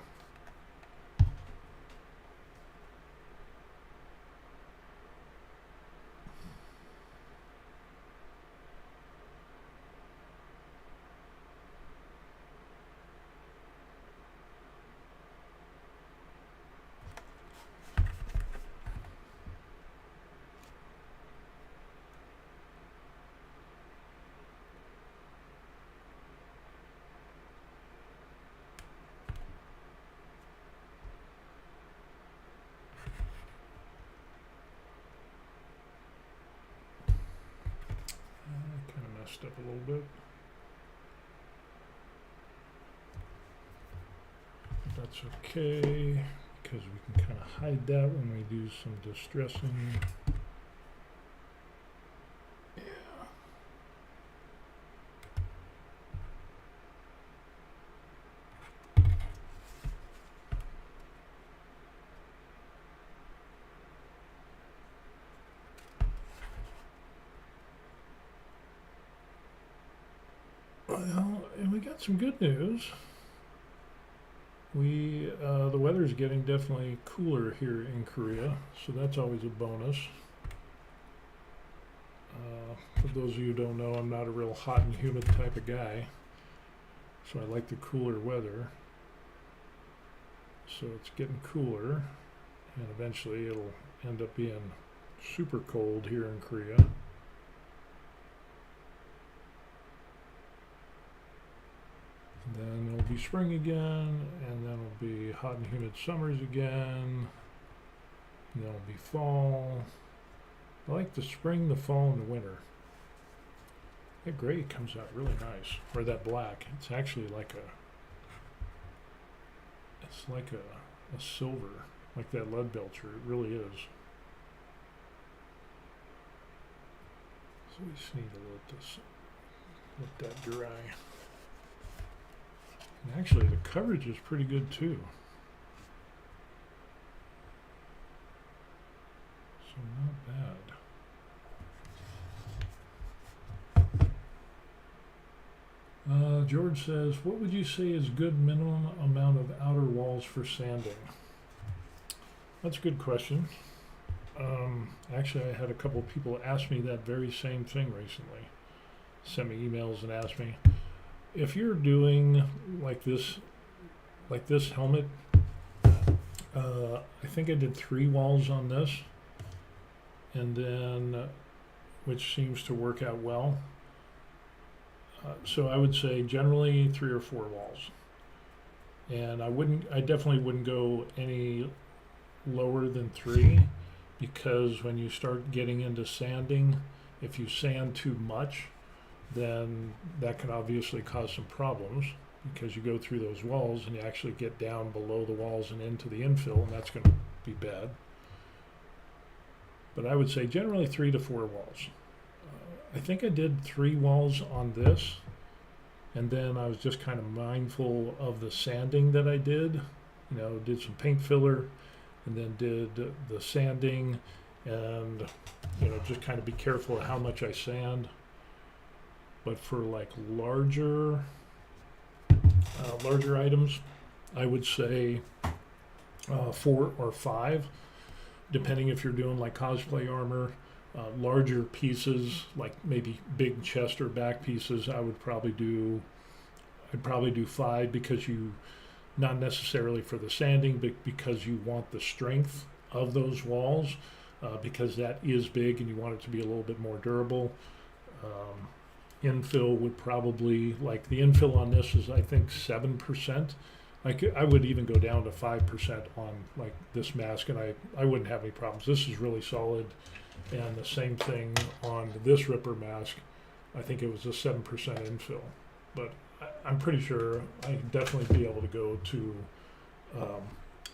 Up a little bit. But that's okay, because we can kind of hide that when we do some distressing. Yeah. Well, and we got some good news. The weather's getting definitely cooler here in Korea, so that's always a bonus. For those of you who don't know, I'm not a real hot and humid type of guy, so I like the cooler weather. So it's getting cooler, and eventually it'll end up being super cold here in Korea. Then it'll be spring again, and then it'll be hot and humid summers again. And then it'll be fall. I like the spring, the fall, and the winter. That gray comes out really nice, or that black. It's actually like a silver, like that lead belcher. It really is. So we just need to let that dry. And actually, the coverage is pretty good too. So not bad. George says, what would you say is good minimum amount of outer walls for sanding? That's a good question. Actually, I had a couple of people ask me that very same thing recently. Sent me emails and asked me, if you're doing like this helmet, I think I did 3 walls on this, and then, which seems to work out well. So I would say generally 3 or 4 walls, and I definitely wouldn't go any lower than 3, because when you start getting into sanding, if you sand too much, then that can obviously cause some problems, because you go through those walls and you actually get down below the walls and into the infill, and that's going to be bad. But I would say generally 3 to 4 walls. I think I did 3 walls on this, and then I was just kind of mindful of the sanding that I did. You know, did some paint filler, and then did the sanding, and you know, just kind of be careful of how much I sand. But for like larger items, I would say 4 or 5, depending if you're doing like cosplay armor. Larger pieces, like maybe big chest or back pieces, I'd probably do 5, because you, not necessarily for the sanding, but because you want the strength of those walls, because that is big and you want it to be a little bit more durable. Infill would probably, like the infill on this is I think 7%. I would even go down to 5% on like this mask, and I wouldn't have any problems. This is really solid. And the same thing on this Ripper mask. I think it was a 7% infill, but I'm pretty sure I'd definitely be able to go to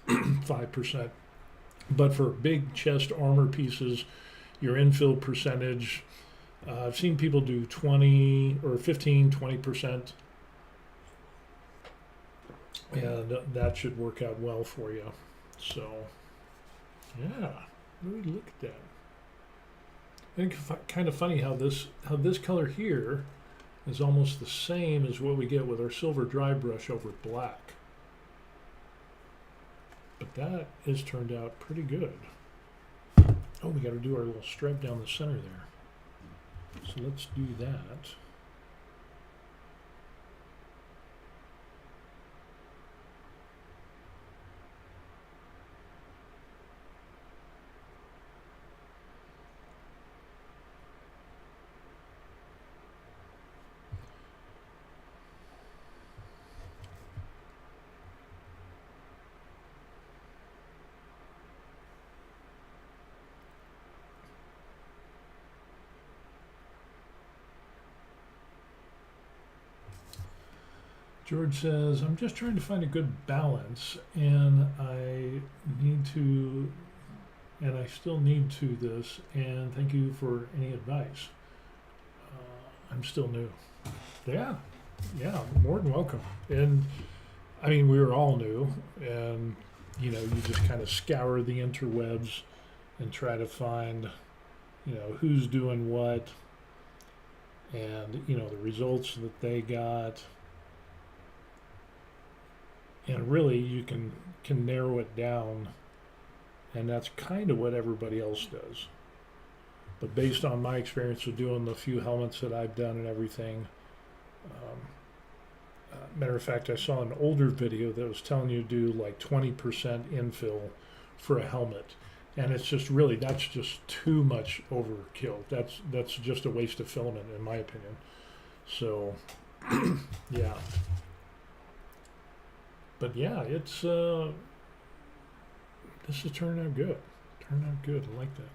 5%. But for big chest armor pieces, your infill percentage, I've seen people do 20 or 15, 20%, and that should work out well for you. So, yeah, really look at that. I think kind of funny how this color here is almost the same as what we get with our silver dry brush over black. But that has turned out pretty good. Oh, we got to do our little stripe down the center there. So let's do that. George says, I'm just trying to find a good balance, and I still need to this, and thank you for any advice. I'm still new. Yeah, more than welcome. And I mean, we were all new, and you just kind of scour the interwebs and try to find, who's doing what, and the results that they got. And really, you can narrow it down, and that's kind of what everybody else does. But based on my experience of doing the few helmets that I've done and everything, matter of fact, I saw an older video that was telling you to do like 20% infill for a helmet, and it's just really, that's just too much overkill. That's just a waste of filament, in my opinion. So, yeah. But yeah, it's this is turning out good. Turned out good. I like that.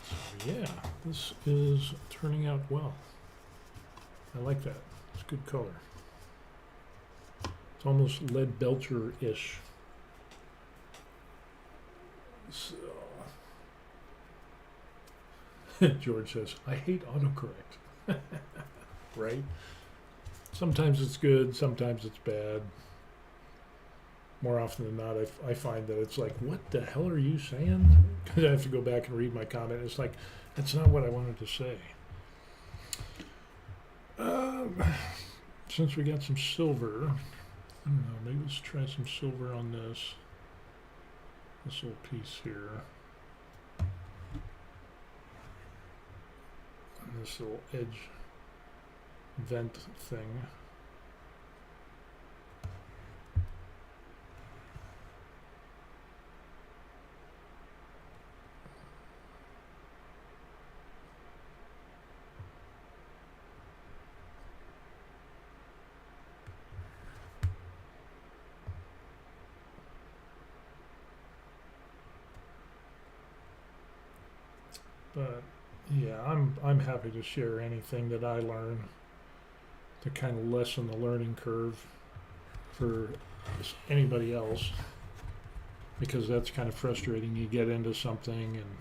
So yeah, this is turning out well. I like that. It's a good color. It's almost lead belcher-ish. So, George says, I hate autocorrect. Right? Sometimes it's good, sometimes it's bad. More often than not, I find that it's like, what the hell are you saying? Because I have to go back and read my comment. It's like, that's not what I wanted to say. Since we got some silver, I don't know, maybe let's try some silver on this little piece here. And this little edge vent thing. But yeah, I'm happy to share anything that I learn to kind of lessen the learning curve for anybody else, because that's kind of frustrating. You get into something and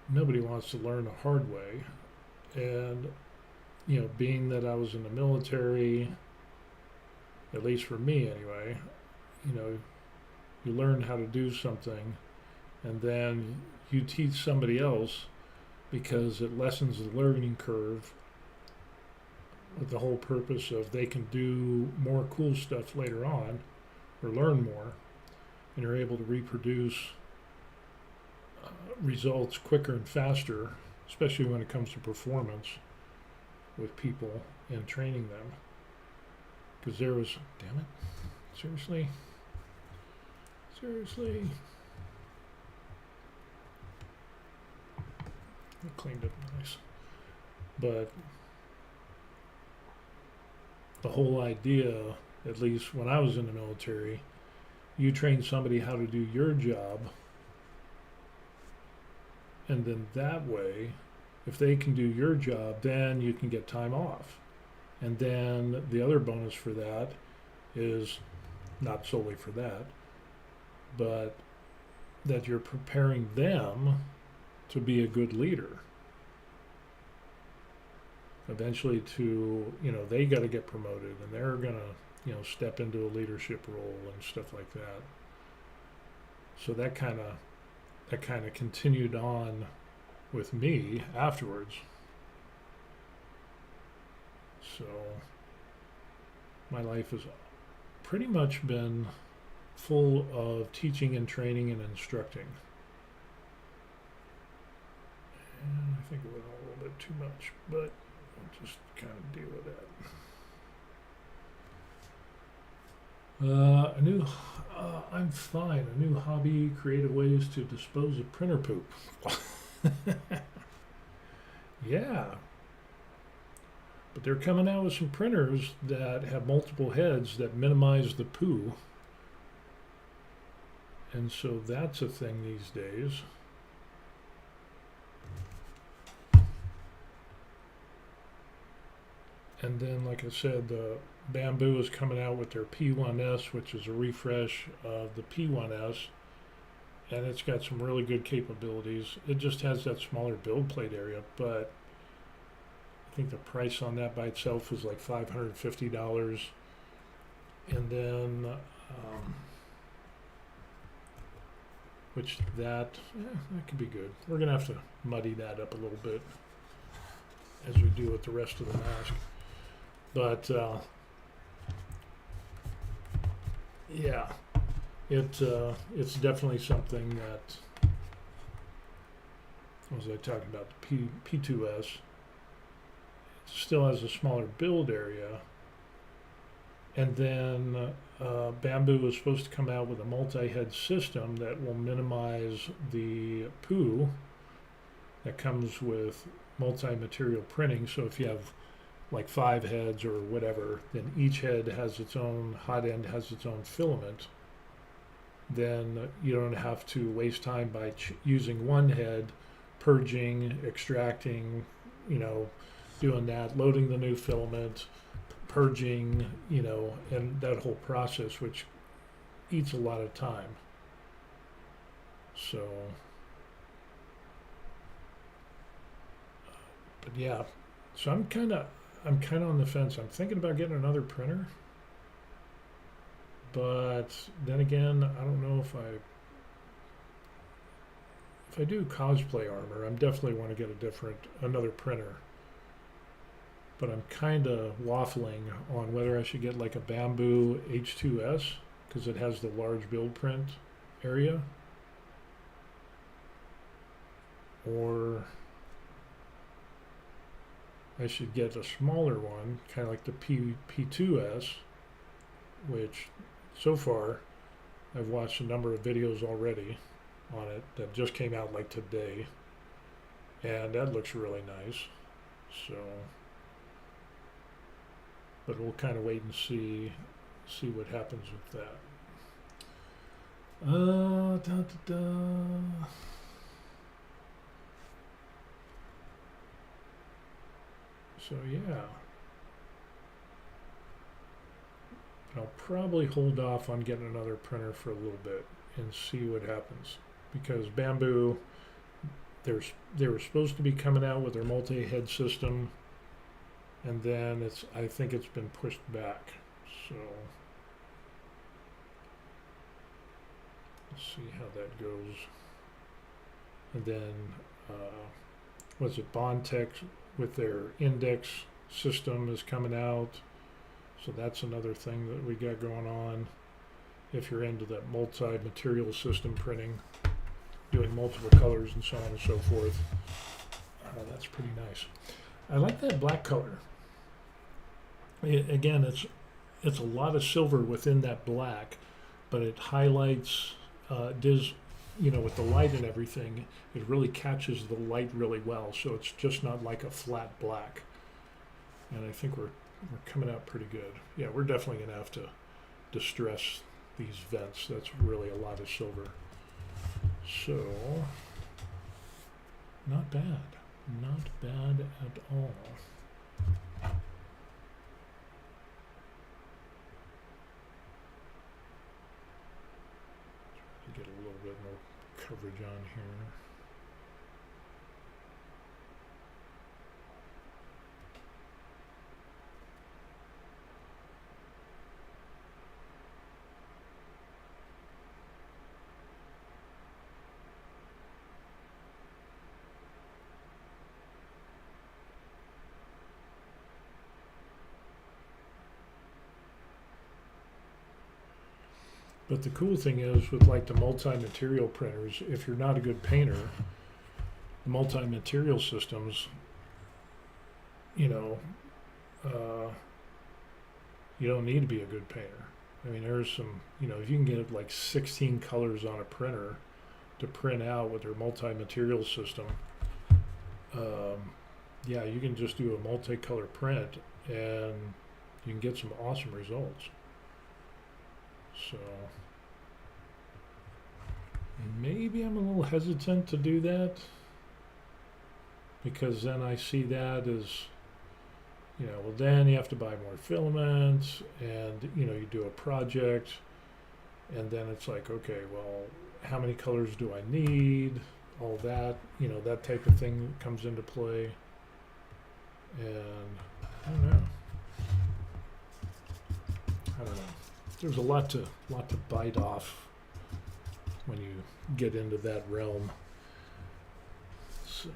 nobody wants to learn the hard way. And being that I was in the military, at least for me anyway, you learn how to do something, and then you teach somebody else because it lessens the learning curve, with the whole purpose of they can do more cool stuff later on or learn more, and you're able to reproduce results quicker and faster, especially when it comes to performance with people and training them. Because there was, damn it, seriously, I cleaned it nice. But the whole idea, at least when I was in the military, you train somebody how to do your job, And then that way, if they can do your job, then you can get time off. And then the other bonus for that is not solely for that, but that you're preparing them to be a good leader. Eventually they got to get promoted and they're going to, step into a leadership role and stuff like that. So that kind of continued on with me afterwards. So my life has pretty much been full of teaching and training and instructing. And I think it went a little bit too much, but I'll just kind of deal with that. I'm fine. A new hobby, creative ways to dispose of printer poop. Yeah. But they're coming out with some printers that have multiple heads that minimize the poo. And so that's a thing these days. And then, like I said, the Bamboo is coming out with their P1S, which is a refresh of the P1S. And it's got some really good capabilities. It just has that smaller build plate area, but I think the price on that by itself was like $550. And then, that could be good. We're going to have to muddy that up a little bit as we do with the rest of the mask. But, yeah, it's definitely something that, what was I talking about, the P2S, it still has a smaller build area. And then Bamboo is supposed to come out with a multi-head system that will minimize the poo that comes with multi-material printing. So if you have like 5 heads or whatever, then each head has its own hot end, has its own filament. Then you don't have to waste time by using one head, purging, extracting, doing that, loading the new filament, purging, and that whole process, which eats a lot of time. So, but yeah, so I'm kind of on the fence. I'm thinking about getting another printer, but then again, I don't know if I do cosplay armor, I'm definitely want to get another printer. But I'm kind of waffling on whether I should get like a Bamboo H2S because it has the large build print area, or I should get a smaller one, kind of like the P2S, which so far I've watched a number of videos already on it that just came out like today, and that looks really nice. So, but we'll kind of wait and see what happens with that. So yeah, but I'll probably hold off on getting another printer for a little bit and see what happens, because Bamboo, they were supposed to be coming out with their multi-head system, and then I think it's been pushed back. So let's see how that goes. And then was it Bondtech with their index system is coming out, so that's another thing that we got going on. If you're into that multi-material system printing, doing multiple colors and so on and so forth, that's pretty nice. I like that black color. Again, it's a lot of silver within that black, but it highlights, with the light and everything, it really catches the light really well. So it's just not like a flat black. And I think we're coming out pretty good. Yeah, we're definitely going to have to distress these vents. That's really a lot of silver. So not bad. Not bad at all. Try to get a little bit more coverage on here. But the cool thing is with like the multi-material printers, if you're not a good painter, the multi-material systems, you know, you don't need to be a good painter. I mean, there's some, you know, if you can get like 16 colors on a printer to print out with their multi-material system, yeah, you can just do a multicolor print and you can get some awesome results. So maybe I'm a little hesitant to do that because then I see that as, you know, well then you have to buy more filaments and, you know, you do a project and then it's like, okay, well, how many colors do I need? All that, you know, that type of thing comes into play. And I don't know. There's a lot to bite off when you get into that realm. So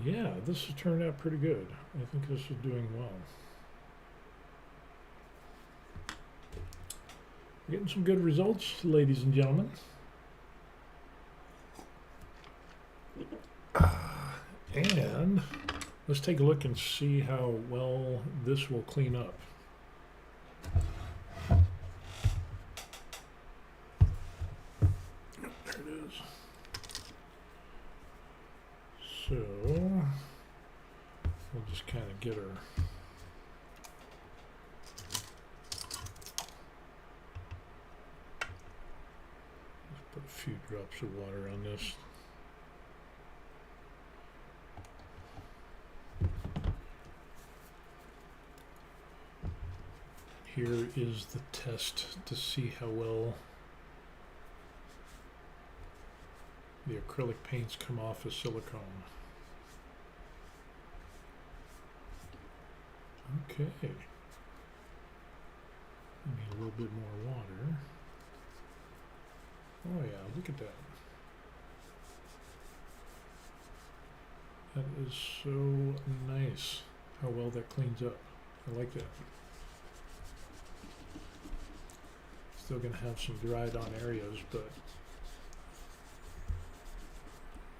yeah, this has turned out pretty good. I think this is doing well. Getting some good results, ladies and gentlemen. And let's take a look and see how well this will clean up. There it is. So we'll just kind of get her. Let's put a few drops of water on this. Here is the test to see how well the acrylic paints come off of silicone. Okay. I need a little bit more water. Oh yeah, look at that. That is so nice how well that cleans up. I like that. Still going to have some dried on areas, but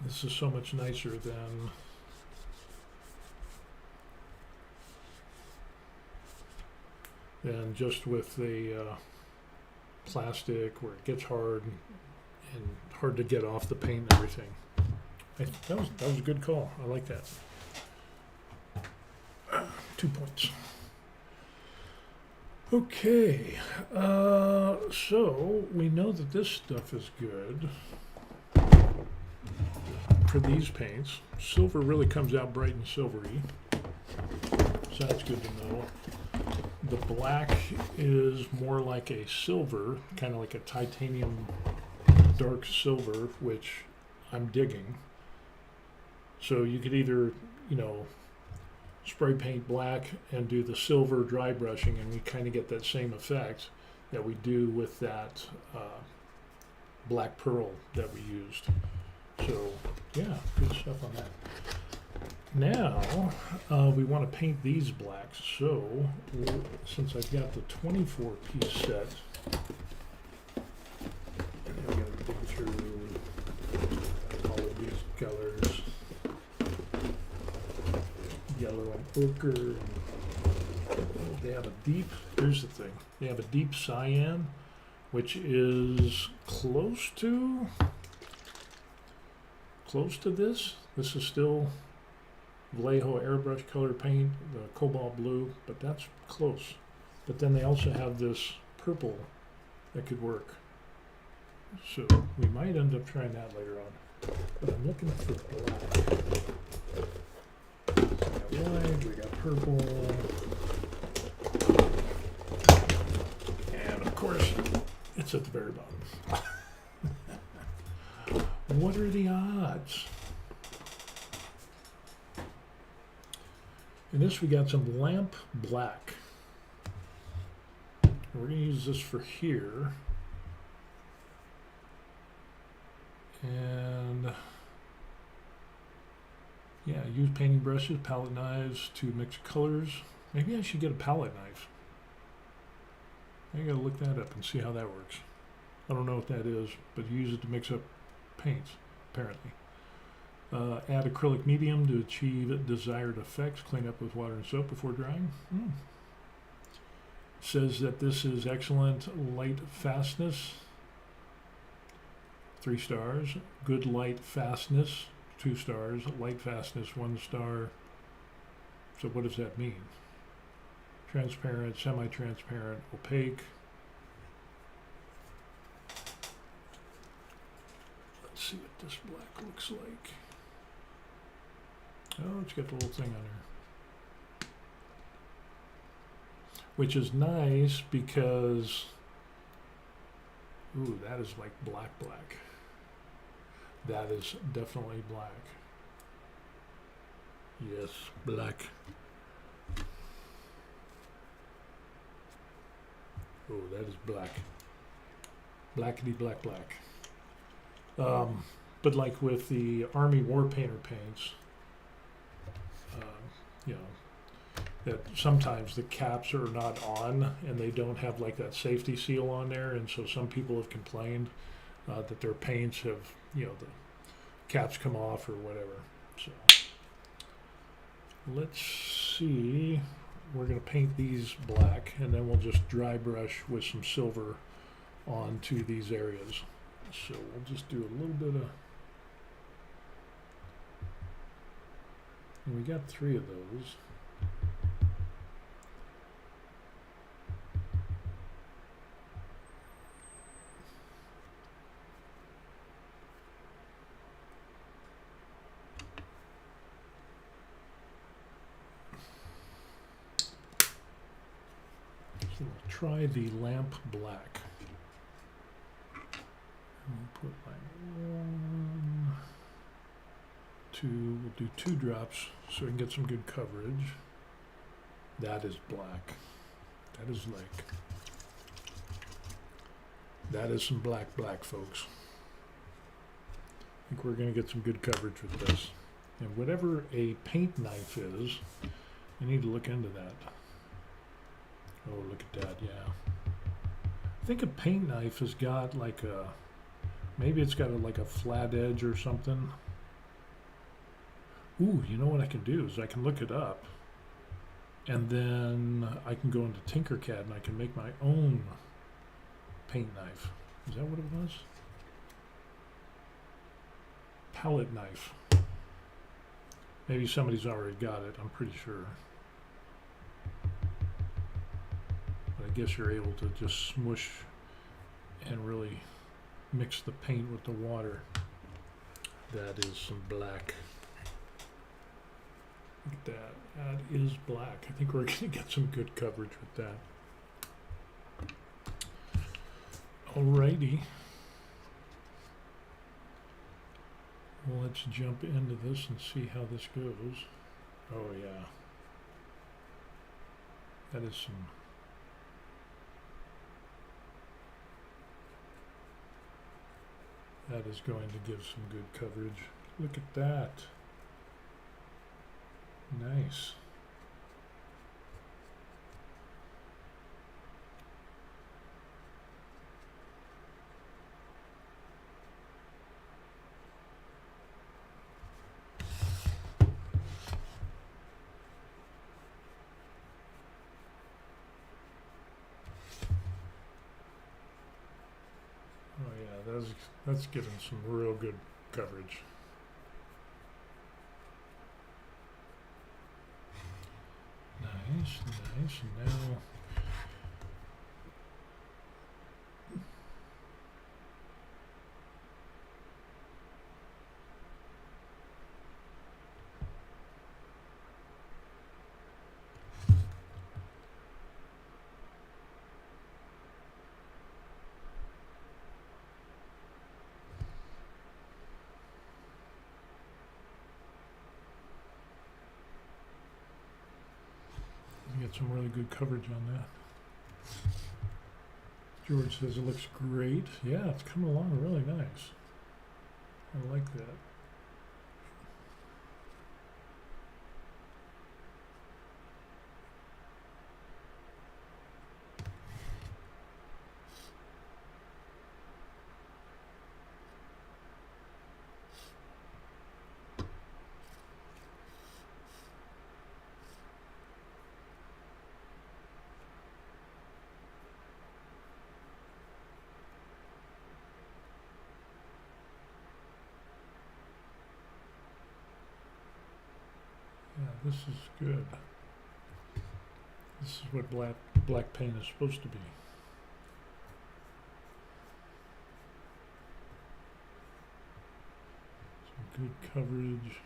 this is so much nicer than just with the plastic where it gets hard and hard to get off the paint and everything. That was a good call. I like that. 2 points. Okay, so we know that this stuff is good for these paints. Silver really comes out bright and silvery, so that's good to know. The black is more like a silver, kind of like a titanium dark silver, which I'm digging. So you could either, you know, spray paint black and do the silver dry brushing, and we kind of get that same effect that we do with that black pearl that we used. So yeah, good stuff on that. Now we want to paint these blacks, so since I've got the 24 piece set, and I'm going to dig through all of these colors. Yellow and ochre, and they have a deep, here's the thing, they have a deep cyan, which is close to this. This is still Vallejo airbrush color paint, the cobalt blue, but that's close. But then they also have this purple that could work. So we might end up trying that later on. But I'm looking for black. We got white, we got purple. And of course, it's at the very bottom. What are the odds? In this we got some lamp black. We're going to use this for here. And yeah, use painting brushes, palette knives to mix colors. Maybe I should get a palette knife. I gotta look that up and see how that works. I don't know what that is, but use it to mix up paints, apparently. Add acrylic medium to achieve desired effects. Clean up with water and soap before drying. Says that this is excellent light fastness. 3 stars. Good light fastness. 2 stars. Light fastness. 1 star. So what does that mean? Transparent, semi-transparent, opaque. Let's see what this black looks like. Oh, it's got the little thing on there. Which is nice because, ooh, that is like black. That is definitely black. Yes, black. Oh, that is black. Blackity black. But like with the Army War Painter paints, you know, that sometimes the caps are not on and they don't have like that safety seal on there, and so some people have complained that their paints have, you know, the caps come off or whatever. So let's see. We're going to paint these black, and then we'll just dry brush with some silver onto these areas. So we'll just do a little bit of, and we got 3 of those. So we'll try the lamp black. We'll put like 1, 2, we'll do 2 drops so we can get some good coverage. That is black. That is like, that is some black, folks. I think we're going to get some good coverage with this. And whatever a paint knife is, I need to look into that. Oh, look at that, yeah. I think a paint knife has got like a, maybe it's got like a flat edge or something. Ooh, you know what I can do is I can look it up, and then I can go into Tinkercad and I can make my own paint knife. Is that what it was? Palette knife. Maybe somebody's already got it, I'm pretty sure. But I guess you're able to just smush and really mix the paint with the water. That is some black. Look at that. That is black. I think we're going to get some good coverage with that. Alrighty. Well, let's jump into this and see how this goes. Oh yeah. That is some. That is going to give some good coverage. Look at that. Nice. Oh yeah, that's giving some real good coverage. Nice. And now some really good coverage on that. George says it looks great. Yeah, it's coming along really nice. I like that. Yeah, this is good. This is what black paint is supposed to be. Some good coverage.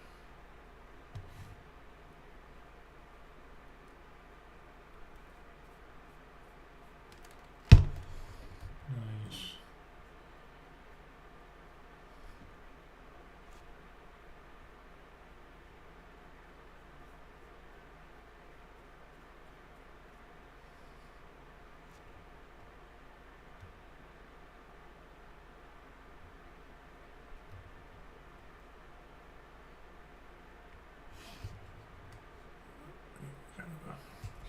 Nice.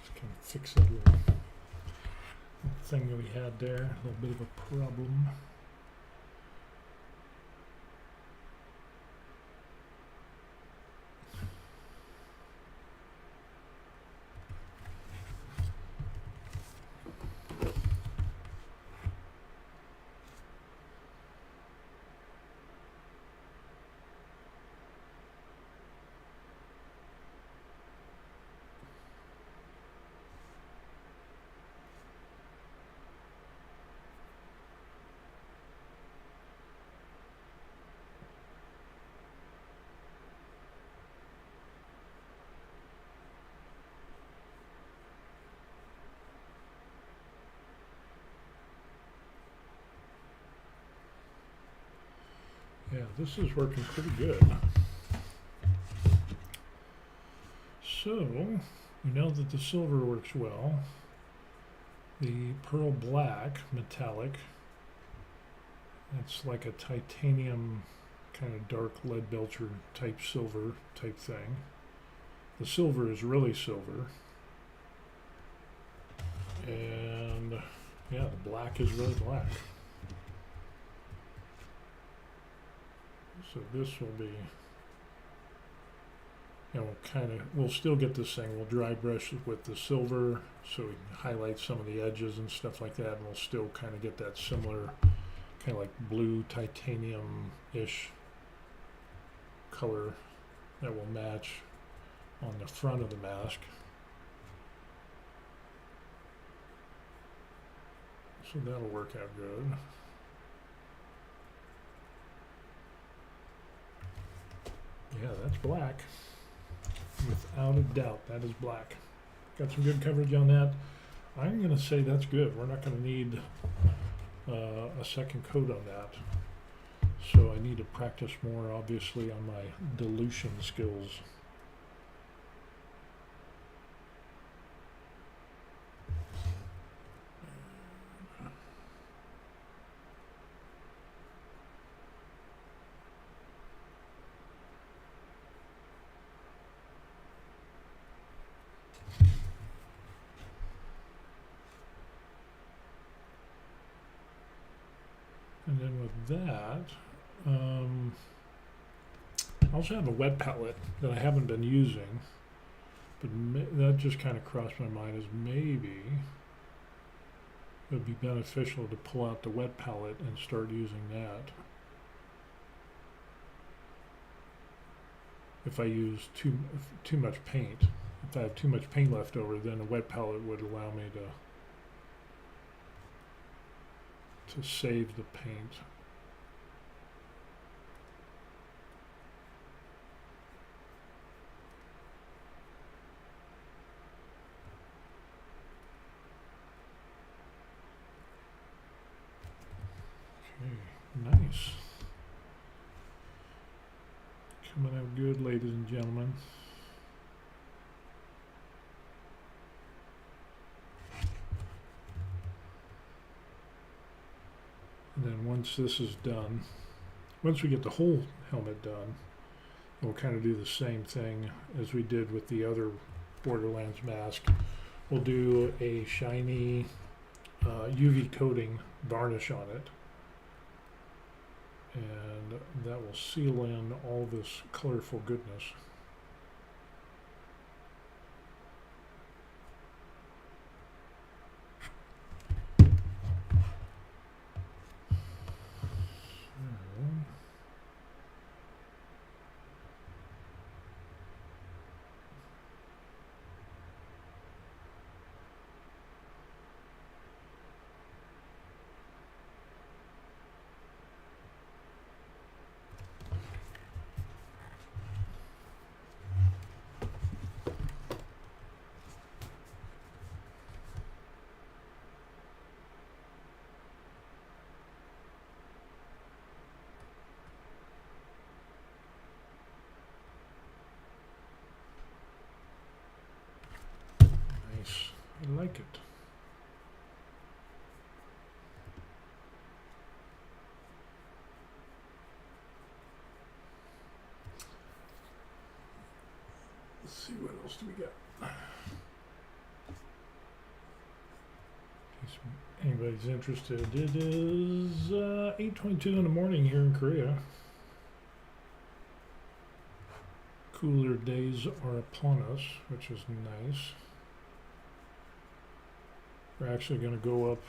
Just kind of fix that little thing that we had there. A little bit of a problem. Yeah, this is working pretty good. So, we know that the silver works well. The pearl black, metallic, it's like a titanium kind of dark lead belcher type silver type thing. The silver is really silver. And yeah, the black is really black. So this will be, and we'll still get this thing, we'll dry brush it with the silver so we can highlight some of the edges and stuff like that, and we'll still kind of get that similar kind of like blue titanium-ish color that will match on the front of the mask. So that'll work out good. Yeah, that's black. Without a doubt, that is black. Got some good coverage on that. I'm going to say that's good. We're not going to need a second coat on that. So I need to practice more, obviously, on my dilution skills. And then with that, I also have a wet palette that I haven't been using, but that just kind of crossed my mind as maybe it would be beneficial to pull out the wet palette and start using that. If I use too much paint, if I have too much paint left over, then a wet palette would allow me to save the paint. Okay, nice. Coming out good, ladies and gentlemen. once this is done, once we get the whole helmet done, we'll kind of do the same thing as we did with the other Borderlands mask. We'll do a shiny UV coating varnish on it, and that will seal in all this colorful goodness. I like it. Let's see, what else do we got? In case anybody's interested, it is 8:22 in the morning here in Korea. Cooler days are upon us, which is nice. We're actually going to go up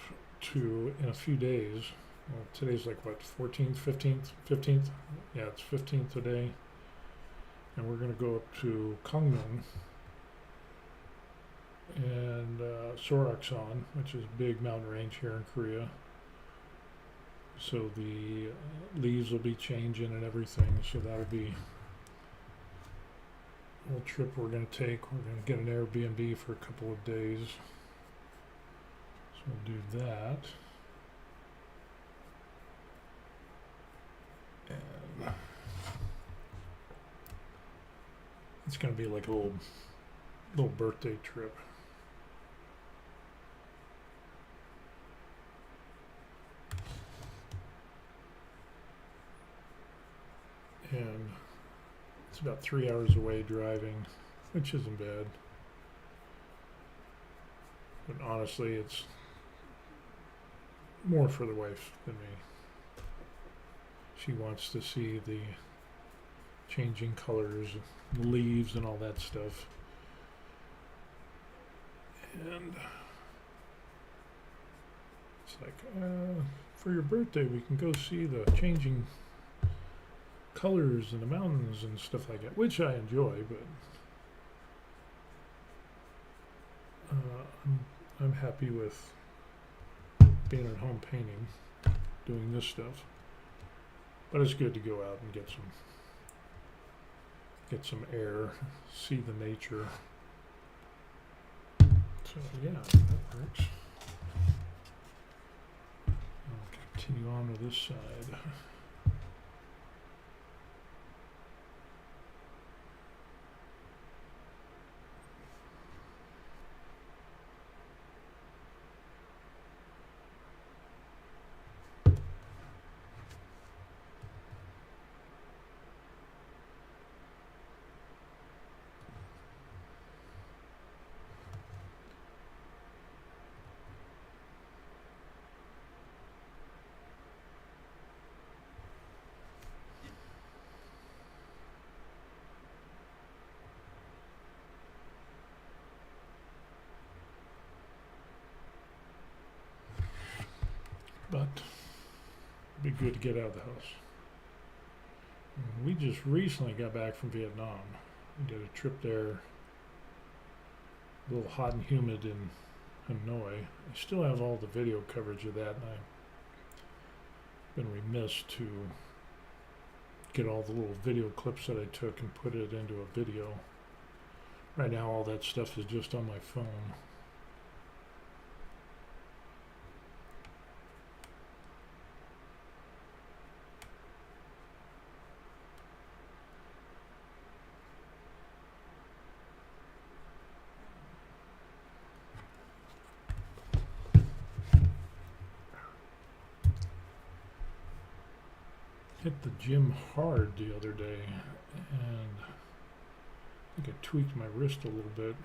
to, in a few days, well, today's like what, 14th, 15th? Yeah, it's 15th today. And we're going to go up to Gangneung and Soraksan, which is a big mountain range here in Korea. So the leaves will be changing and everything, so that'll be a little trip we're going to take. We're going to get an Airbnb for a couple of days. We'll do that. And it's going to be like a little birthday trip. And it's about 3 hours away driving, which isn't bad. But honestly, it's more for the wife than me. She wants to see the changing colors, leaves, and all that stuff. And it's like, for your birthday, we can go see the changing colors in the mountains and stuff like that, which I enjoy, but I'm happy with being at home painting, doing this stuff. But it's good to go out and get some air, see the nature. So yeah, that works. I'll continue on to this side. But it'd be good to get out of the house. We just recently got back from Vietnam. We did a trip there, a little hot and humid in Hanoi. I still have all the video coverage of that, and I've been remiss to get all the little video clips that I took and put it into a video. Right now all that stuff is just on my phone. hit the gym hard the other day, and I think I tweaked my wrist a little bit.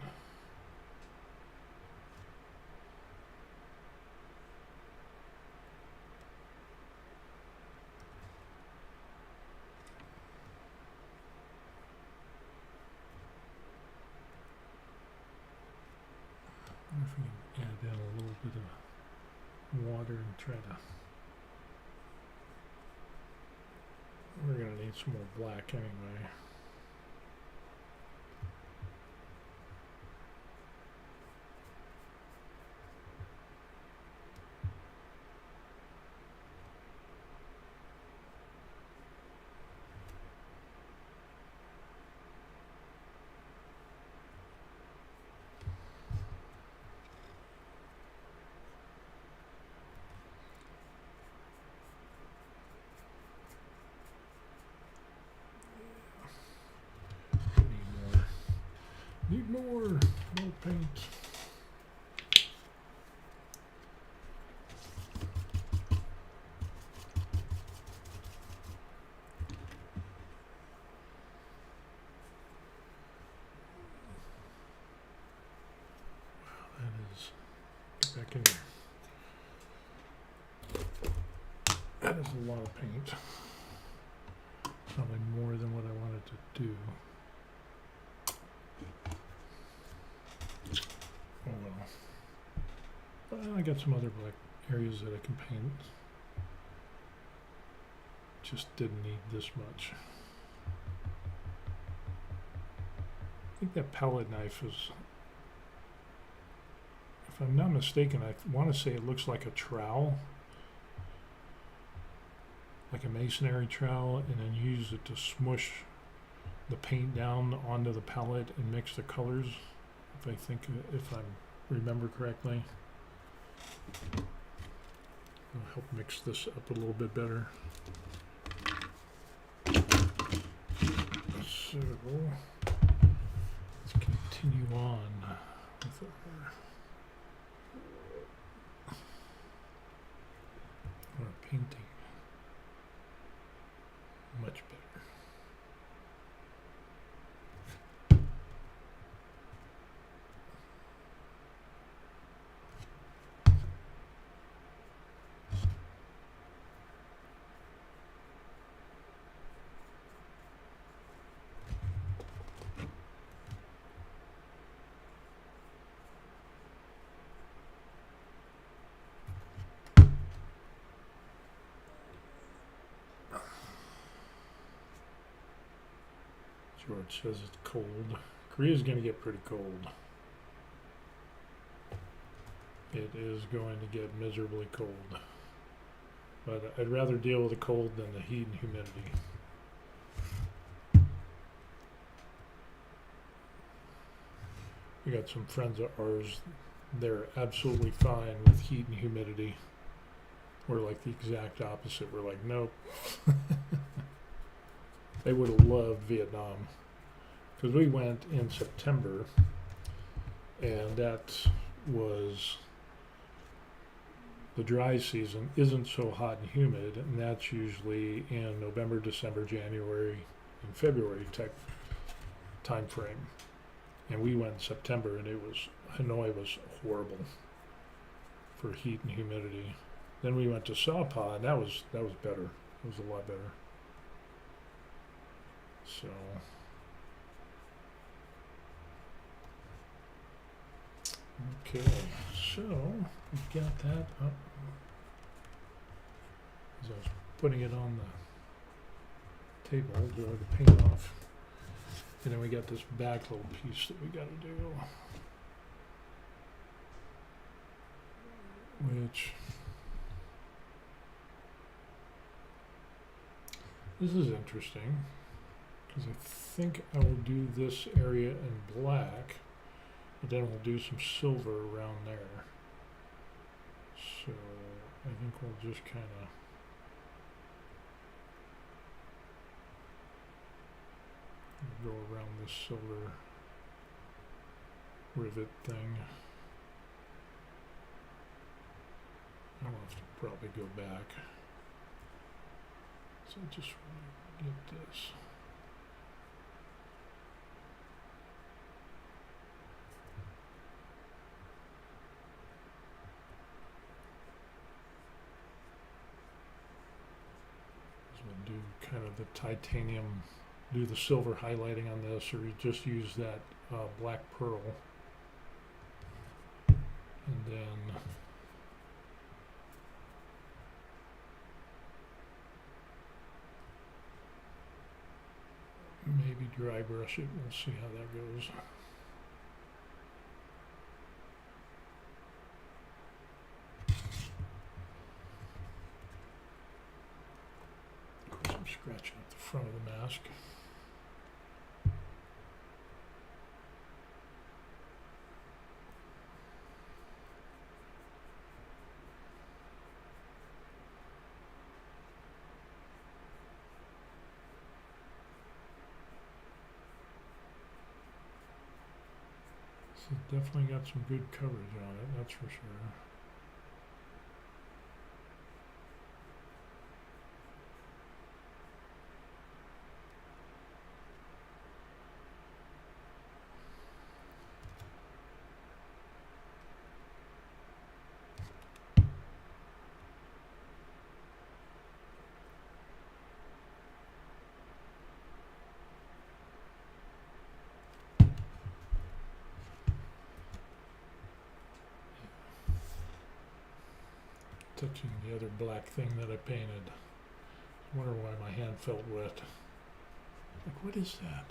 I wonder if we can add in a little bit of water and try to. We're going to need some more black anyway. Need more paint. Wow, that is, get back in there. That is a lot of paint. Probably more than what I wanted to do. Oh well. I got some other black areas that I can paint. Just didn't need this much. I think that palette knife is, if I'm not mistaken, I want to say it looks like a trowel. Like a masonry trowel, and then use it to smush the paint down onto the palette and mix the colors. If I remember correctly, it'll help mix this up a little bit better. So let's continue on with our painting. Much better. George says it's cold. Korea's going to get pretty cold. It is going to get miserably cold. But I'd rather deal with the cold than the heat and humidity. We got some friends of ours, they're absolutely fine with heat and humidity. We're like the exact opposite. We're like, nope. They would have loved Vietnam. Because we went in September, and that was the dry season. Isn't so hot and humid, and that's usually in November, December, January, and February type time frame. And we went in September, and Hanoi was horrible for heat and humidity. Then we went to Sapa, and that was better. It was a lot better. So. Okay, so we got that up. As I was putting it on the table, dry the paint off. And then we got this back little piece that we got to do. Which, this is interesting, because I think I will do this area in black. But then we'll do some silver around there. So I think we'll just kind of go around this silver rivet thing. I'll have to probably go back. So I just want to get this. So we'll do kind of the titanium, do the silver highlighting on this, or you just use that black pearl. And then maybe dry brush it. We'll see how that goes. Of course, I'm scratching at the front of the mask. So definitely got some good coverage on it, that's for sure. Touching the other black thing that I painted. I wonder why my hand felt wet. Like, what is that?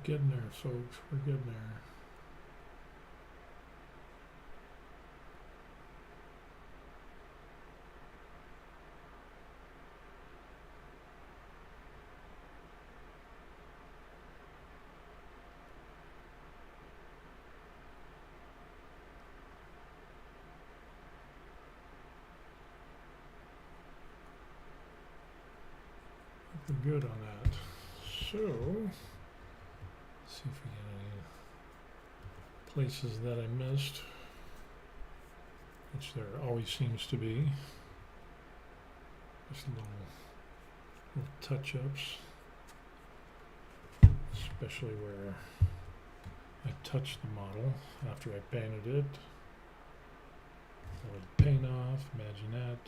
We're getting there, folks. We're getting there. We're good on that. So, let's see if we get any places that I missed, which there always seems to be. Just little touch-ups, especially where I touched the model after I painted it. A little paint off, imagine that.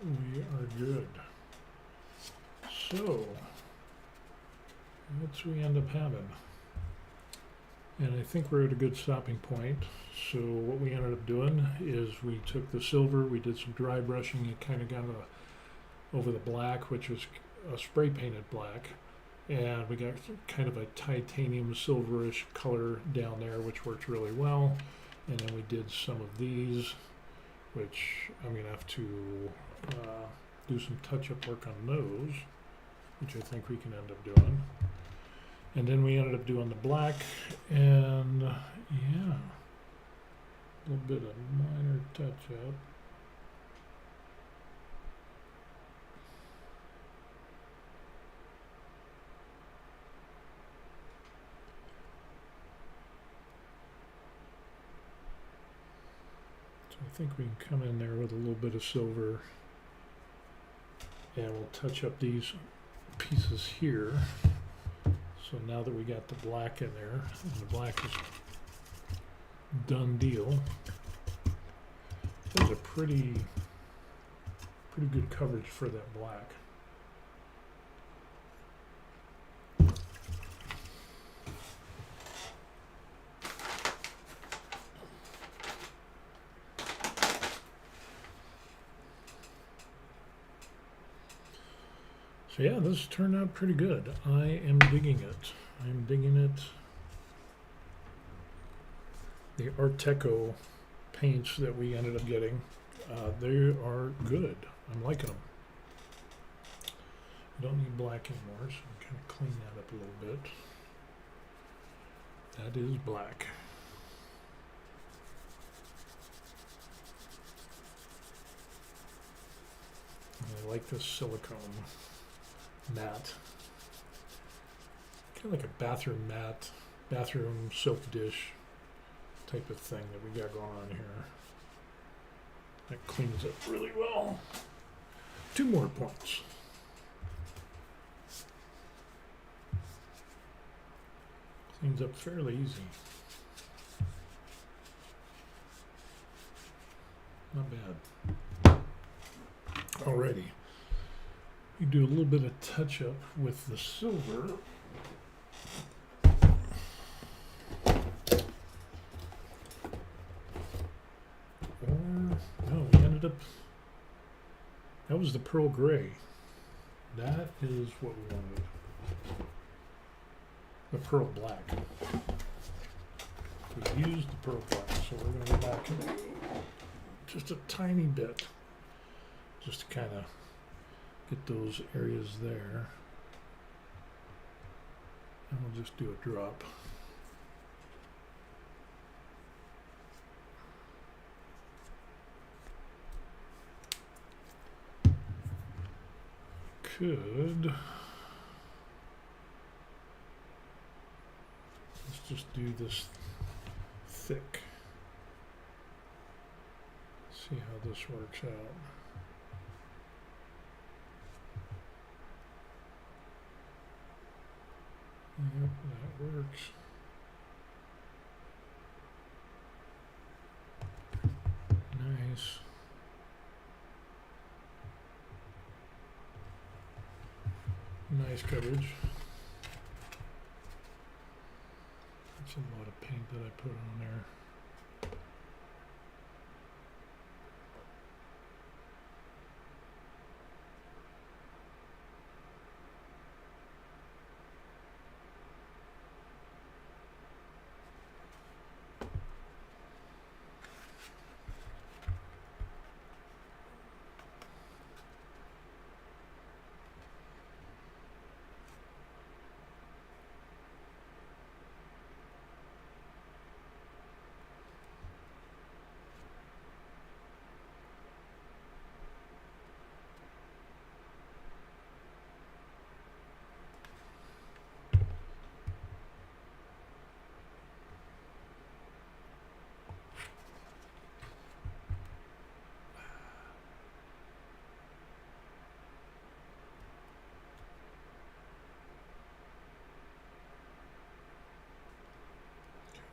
We are good. So, what's we end up having? And I think we're at a good stopping point. So what we ended up doing is we took the silver, we did some dry brushing, it kind of got over the black, which was a spray painted black, and we got kind of a titanium silverish color down there, which worked really well. And then we did some of these, which I'm going to have to do some touch-up work on those, which I think we can end up doing. And then we ended up doing the black, and yeah, a little bit of minor touch-up. So I think we can come in there with a little bit of silver, and we'll touch up these pieces here. So now that we got the black in there, and the black is done deal, there's a pretty pretty good coverage for that black. So yeah, this turned out pretty good. I am digging it. I'm digging it. The Art Deco paints that we ended up getting, they are good. I'm liking them. I don't need black anymore, so I'm kind of clean that up a little bit. That is black. And I like this silicone mat. Kind of like a bathroom mat, bathroom silk dish type of thing that we got going on here. That cleans up really well. 2 more points. Cleans up fairly easy. Not bad. Alrighty. We do a little bit of touch up with the silver. No, we ended up, that was the pearl gray. That is what we wanted. The pearl black. We used the pearl black, so we're going to go back and do just a tiny bit, just to kind of get those areas there. And we'll just do a drop. Let's just do this thick. See how this works out. Yep, that works. Nice. Nice coverage. That's a lot of paint that I put on there.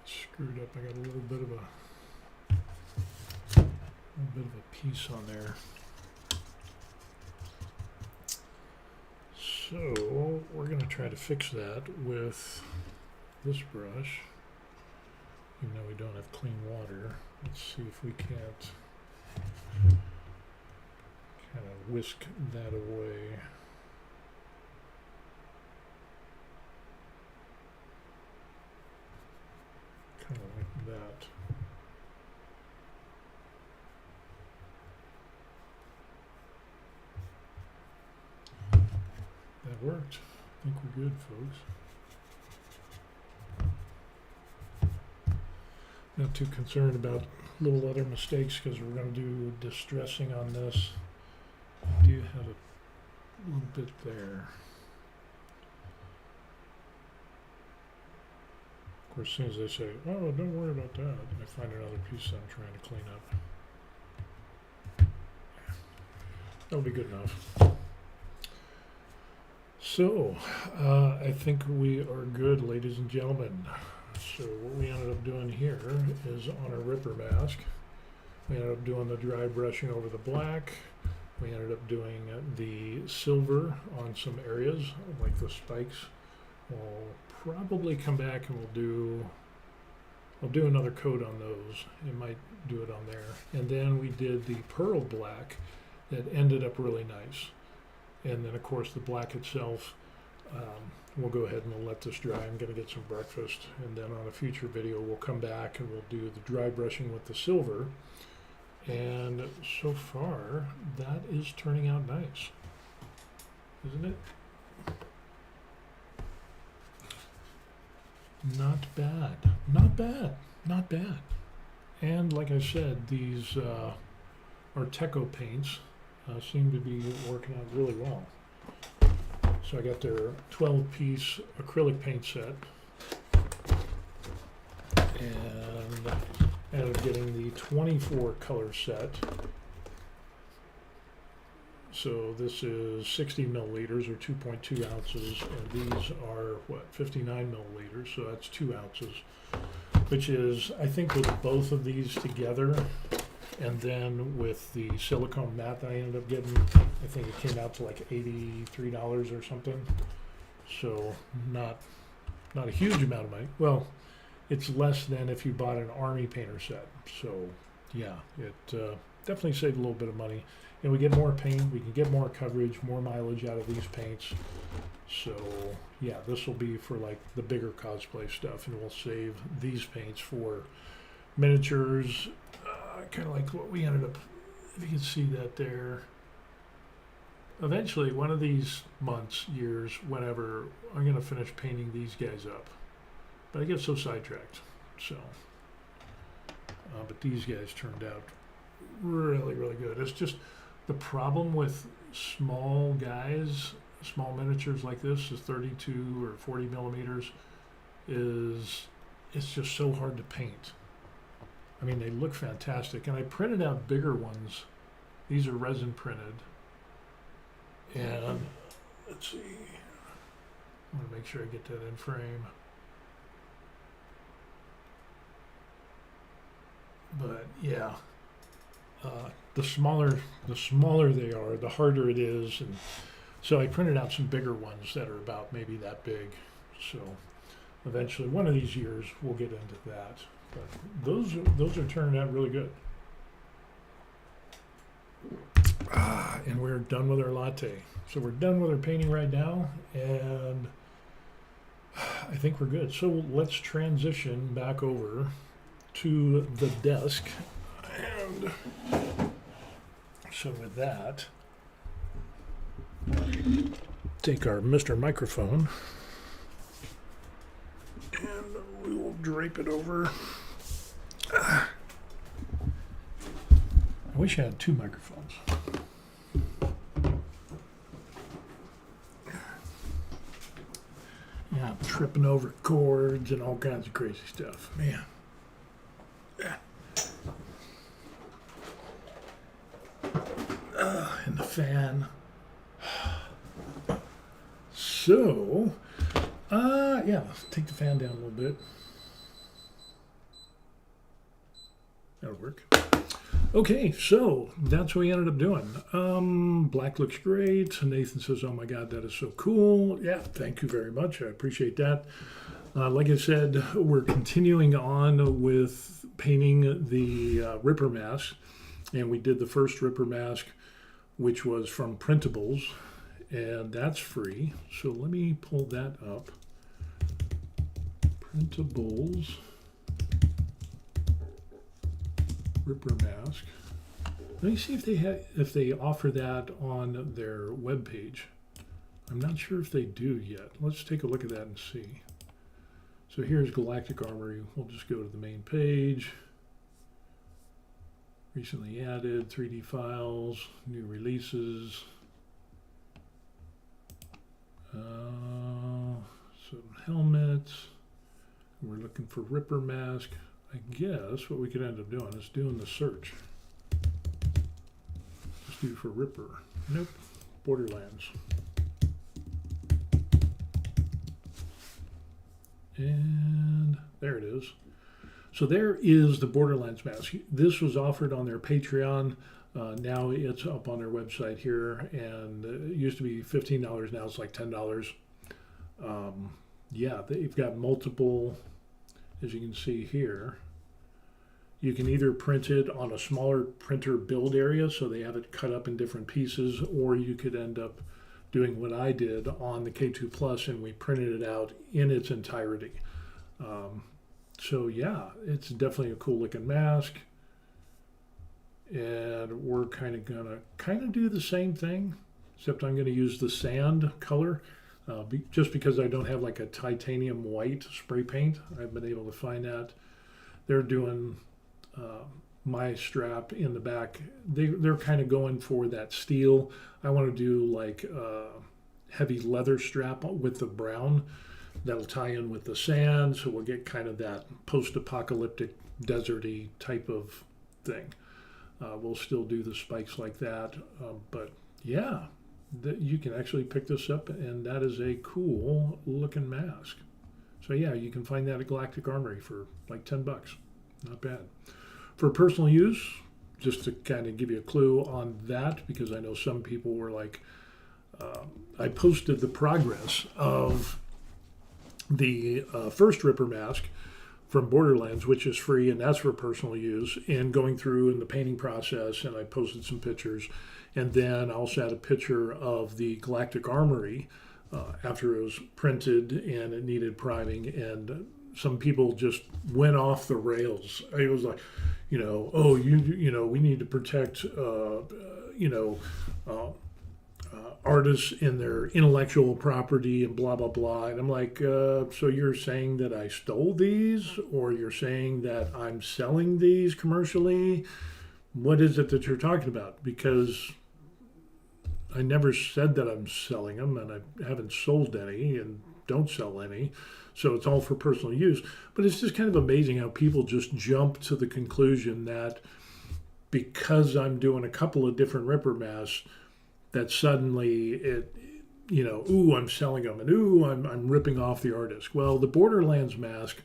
Screwed up. I got a little bit of a piece on there. So we're going to try to fix that with this brush. Even though we don't have clean water, let's see if we can't kind of whisk that away. Kind of like that. That worked. I think we're good, folks. Not too concerned about little other mistakes because we're going to do distressing on this. I do have a little bit there. Of course, as soon as they say, oh, don't worry about that, I find another piece that I'm trying to clean up. That'll be good enough. So, I think we are good, ladies and gentlemen. So what we ended up doing here is on our ripper mask, we ended up doing the dry brushing over the black, We ended up doing the silver on some areas, like the spikes. We'll probably come back and I'll do another coat on those. It might do it on there. And then we did the pearl black that ended up really nice. And then of course the black itself, we'll go ahead and we'll let this dry. I'm going to get some breakfast, and then on a future video we'll come back and we'll do the dry brushing with the silver. And so far that is turning out nice, isn't it? Not bad, not bad, not bad. And like I said, these Arteco paints seem to be working out really well. So I got their 12-piece acrylic paint set, and ended up getting the 24 color set. So this is 60 milliliters or 2.2 ounces, and these are what, 59 milliliters, so that's 2 ounces, which is, I think with both of these together, and then with the silicone mat that I ended up getting, I think it came out to like $83 or something. So not a huge amount of money. Well, it's less than if you bought an army painter set. So yeah, it definitely saved a little bit of money. And we get more paint, we can get more coverage, more mileage out of these paints. So yeah, this will be for like the bigger cosplay stuff, and we'll save these paints for miniatures, kind of like what we ended up, if you can see that there. Eventually, one of these months, years, whenever, I'm going to finish painting these guys up. But I get so sidetracked. So, but these guys turned out really, really good. It's just the problem with small guys, small miniatures like this, is 32 or 40 millimeters, is it's just so hard to paint. I mean, they look fantastic, and I printed out bigger ones. These are resin printed. And let's see, I want to make sure I get that in frame. But yeah, the smaller they are, the harder it is. And so I printed out some bigger ones that are about maybe that big. So eventually, one of these years, we'll get into that. But those are turning out really good. And we're done with our latte. So we're done with our painting right now, and I think we're good. So let's transition back over to the desk. And so with that, take our Mr. Microphone, and we will drape it over. I wish I had two microphones. Yeah, I'm tripping over cords and all kinds of crazy stuff, man. And the fan. So, yeah, let's take the fan down a little bit. That'll work. Okay, so that's what we ended up doing. Black looks great. Nathan says, "Oh my God, that is so cool." Yeah, thank you very much. I appreciate that. Like I said, we're continuing on with painting the Ripper mask, and we did the first Ripper mask, which was from Printables, and that's free. So let me pull that up. Printables Ripper mask. Let me see if they offer that on their webpage. I'm not sure if they do yet. Let's take a look at that and see. So here's Galactic Armory. We'll just go to the main page. Recently added 3D files, new releases. Some helmets. We're looking for Ripper mask. I guess what we could end up doing is doing the search. Let's do for Ripper. Nope. Borderlands. And there it is. So there is the Borderlands mask. This was offered on their Patreon. Now it's up on their website here, and it used to be $15. Now it's like $10. Yeah, they've got multiple, as you can see here. You can either print it on a smaller printer build area, so they have it cut up in different pieces, or you could end up doing what I did on the K2 Plus, and we printed it out in its entirety. So yeah, it's definitely a cool looking mask. And we're gonna do the same thing, except I'm gonna use the sand color, just because I don't have like a titanium white spray paint. I've been able to find that. They're doing my strap in the back. They're kind of going for that steel. I want to do like a heavy leather strap with the brown. That'll tie in with the sand, so we'll get kind of that post-apocalyptic deserty type of thing. We'll still do the spikes like that, but yeah, you can actually pick this up, and that is a cool looking mask. So yeah, you can find that at Galactic Armory for like $10. Not bad. For personal use, just to kind of give you a clue on that, because I know some people were like, I posted the progress of the first Ripper mask from Borderlands, which is free, and that's for personal use, and going through in the painting process, and I posted some pictures. And then I also had a picture of the Galactic Armory after it was printed and it needed priming, and some people just went off the rails. It was like, oh, we need to protect, artists in their intellectual property and blah, blah, blah. And I'm like, so you're saying that I stole these, or you're saying that I'm selling these commercially? What is it that you're talking about? Because I never said that I'm selling them, and I haven't sold any and don't sell any. So it's all for personal use. But it's just kind of amazing how people just jump to the conclusion that because I'm doing a couple of different Ripper masks, that suddenly ooh, I'm selling them, and ooh, I'm ripping off the artist. Well, the Borderlands mask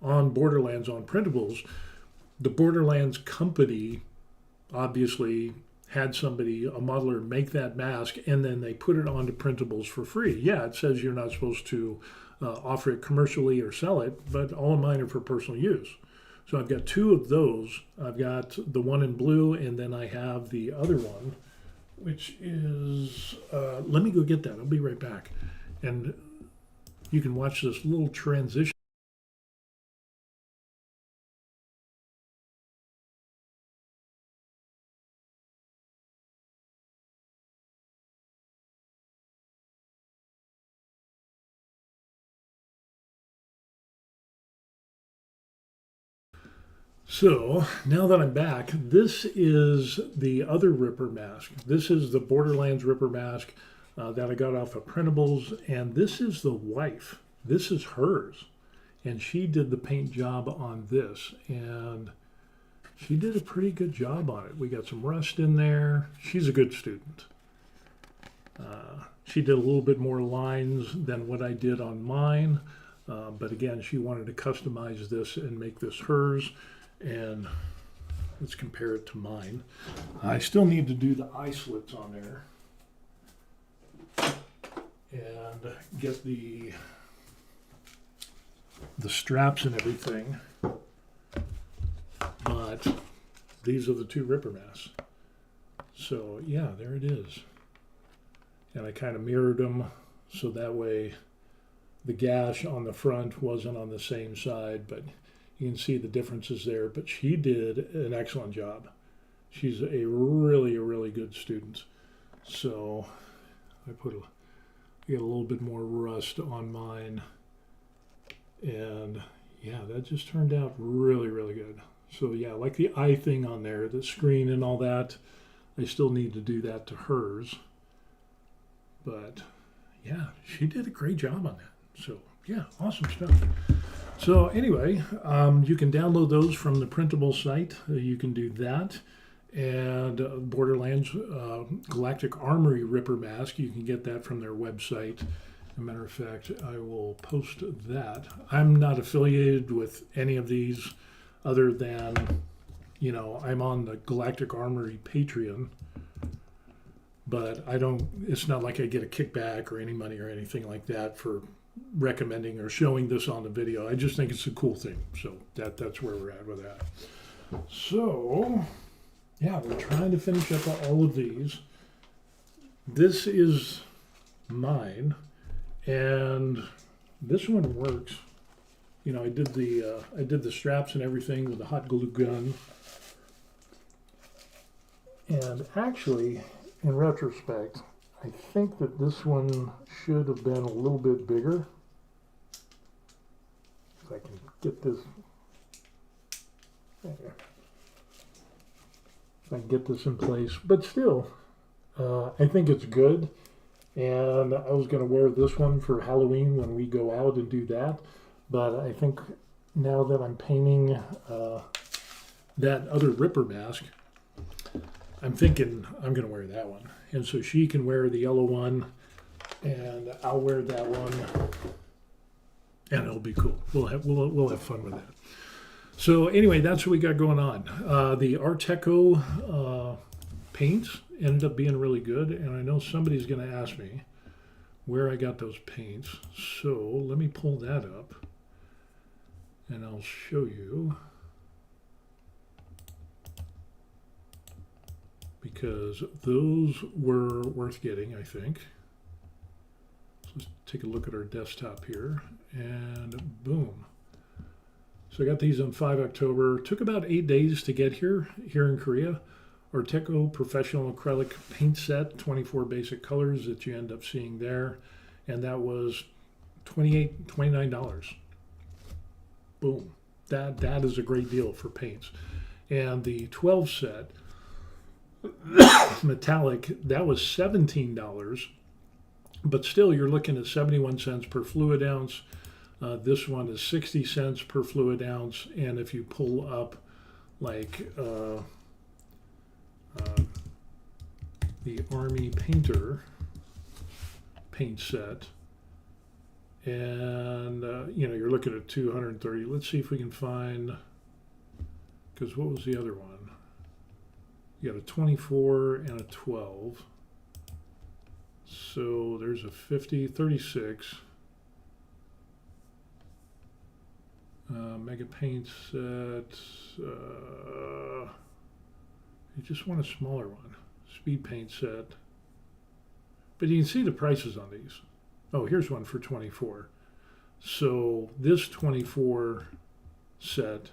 on Borderlands on printables, the Borderlands company obviously had somebody, a modeler, make that mask, and then they put it onto printables for free. Yeah, it says you're not supposed to offer it commercially or sell it, but all of mine are for personal use. So I've got two of those. I've got the one in blue, and then I have the other one, which is, let me go get that. I'll be right back. And you can watch this little transition. So now that I'm back, this is the other Ripper mask. This is the Borderlands Ripper mask that I got off of printables, and this is the wife. This is hers, and she did the paint job on this, and she did a pretty good job on it. We got some rust in there. She's a good student. She did a little bit more lines than what I did on mine, but again, she wanted to customize this and make this hers. And let's compare it to mine. I still need to do the eye slits on there and get the straps and everything. But these are the two Ripper masks. So yeah, there it is. And I kind of mirrored them so that way the gash on the front wasn't on the same side, but you can see the differences there, but she did an excellent job. She's a really good student. So I got a little bit more rust on mine, and yeah, that just turned out really good. So yeah, like the eye thing on there, the screen and all that, I still need to do that to hers. But yeah, she did a great job on that. So yeah, awesome stuff. So anyway, you can download those from the printable site. You can do that. And Borderlands Galactic Armory Ripper Mask, you can get that from their website. As a matter of fact, I will post that. I'm not affiliated with any of these other than you know, I'm on the Galactic Armory Patreon, but I don't, it's not like I get a kickback or any money or anything like that for recommending or showing this on the video. I just think it's a cool thing. So that's where we're at with that. So, yeah, we're trying to finish up all of these. This is mine, and this one works. You know, I did the straps and everything with a hot glue gun. And actually, in retrospect, I think that this one should have been a little bit bigger. If I can get this, if I can get this in place. But still, I think it's good. And I was going to wear this one for Halloween when we go out and do that. But I think now that I'm painting that other Ripper mask, I'm thinking I'm going to wear that one. And so she can wear the yellow one, and I'll wear that one, and it'll be cool. We'll have fun with that. So anyway, that's what we got going on. The Art Deco paints ended up being really good, and I know somebody's going to ask me where I got those paints. So let me pull that up, and I'll show you. Because those were worth getting, I think. So let's take a look at our desktop here, and boom. So I got these on 5 October. Took about 8 days to get here in Korea. Art Deco Professional Acrylic Paint Set, 24 basic colors that you end up seeing there. And that was $29. Boom. That is a great deal for paints. And the 12 set, metallic, that was $17, but still you're looking at 71 cents per fluid ounce. This one is 60 cents per fluid ounce, and if you pull up like the Army Painter paint set, and you know, you're looking at 230. Let's see if we can find, because what was the other one? You got a 24 and a 12. So there's a 50, 36. Mega paint set. You just want a smaller one. Speed paint set. But you can see the prices on these. Oh, here's one for 24. So this 24 set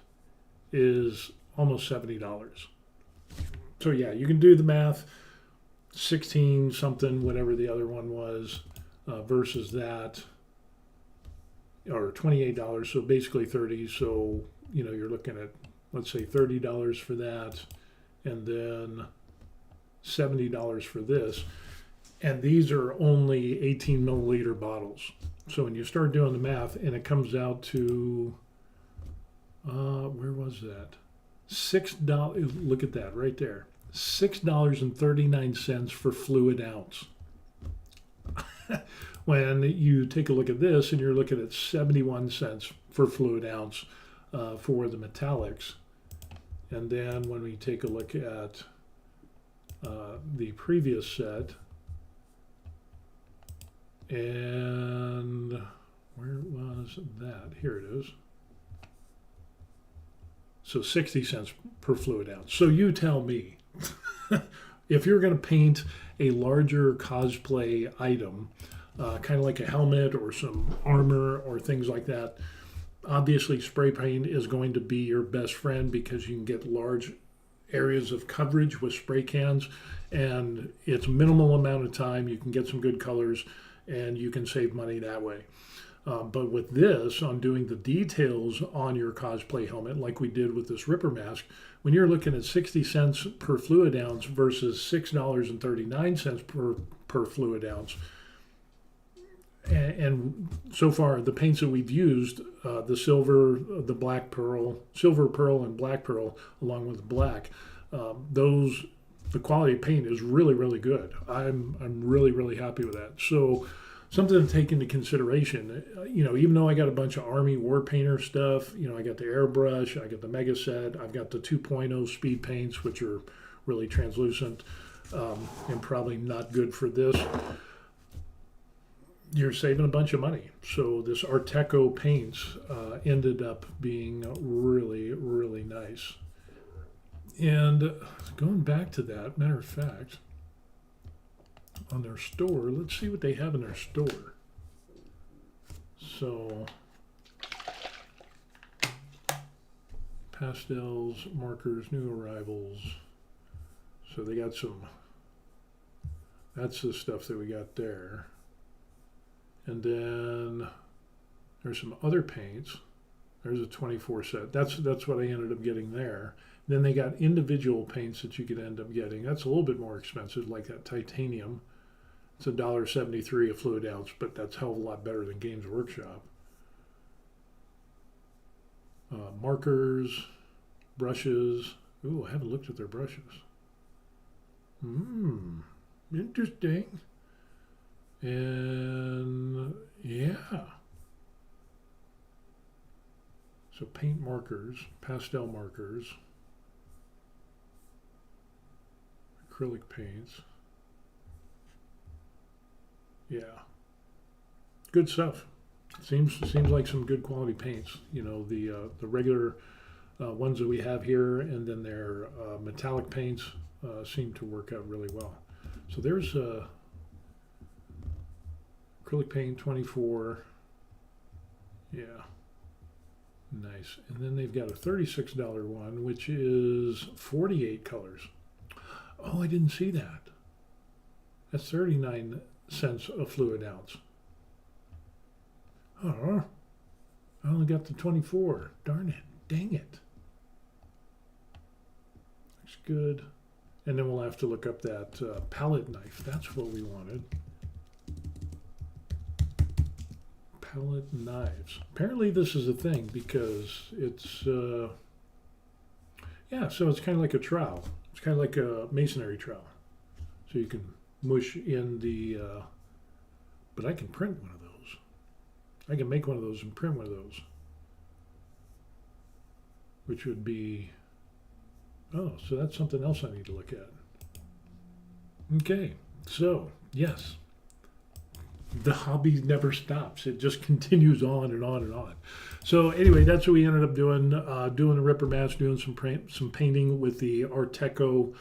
is almost $70. So yeah, you can do the math, 16 something, whatever the other one was, versus that, or $28, so basically 30. So, you know, you're looking at, let's say $30 for that, and then $70 for this. And these are only 18 milliliter bottles. So when you start doing the math, and it comes out to, where was that? $6, look at that right there. $6.39 for fluid ounce. When you take a look at this and you're looking at 71 cents for fluid ounce for the metallics. And then when we take a look at the previous set, and where was that? Here it is. So 60 cents per fluid ounce. So you tell me, if you're going to paint a larger cosplay item, kind of like a helmet or some armor or things like that, obviously spray paint is going to be your best friend because you can get large areas of coverage with spray cans, and it's minimal amount of time. You can get some good colors, and you can save money that way. But with this, on doing the details on your cosplay helmet, like we did with this Ripper mask, when you're looking at 60 cents per fluid ounce versus $6.39 per fluid ounce, and so far the paints that we've used, the silver, the black pearl, silver pearl and black pearl, along with black, the quality of paint is really, really good. I'm really, really happy with that. So something to take into consideration. Even though I got a bunch of Army War Painter stuff, I got the airbrush, I got the Mega Set, I've got the 2.0 speed paints, which are really translucent and probably not good for this. You're saving a bunch of money. So this Art Deco paints ended up being really, really nice. And going back to that, matter of fact, on their store, let's see what they have in their store. So, pastels, markers, new arrivals. So they got some, that's the stuff that we got there. And then there's some other paints. There's a 24 set. That's what I ended up getting there. Then they got individual paints that you could end up getting. That's a little bit more expensive, like that titanium. It's $1.73 a fluid ounce, but that's a hell of a lot better than Games Workshop. Markers, brushes. Ooh, I haven't looked at their brushes. Interesting. And yeah. So paint markers, pastel markers, acrylic paints. Yeah. Good stuff. Seems like some good quality paints. The regular ones that we have here, and then their metallic paints seem to work out really well. So there's acrylic paint 24. Yeah. Nice. And then they've got a $36 one, which is 48 colors. Oh, I didn't see that. That's 39 cents a fluid ounce. Oh, I only got the 24. Darn it. Dang it. Looks good. And then we'll have to look up that palette knife. That's what we wanted. Palette knives. Apparently this is a thing because it's, yeah, so it's kind of like a trowel. It's kind of like a masonry trowel. So you can mush in the, but I can print one of those. I can make one of those and print one of those. Which would be, oh, so that's something else I need to look at. Okay, so, yes. The hobby never stops. It just continues on and on and on. So anyway, that's what we ended up doing, doing the Ripper Mask, doing some painting with the Art Deco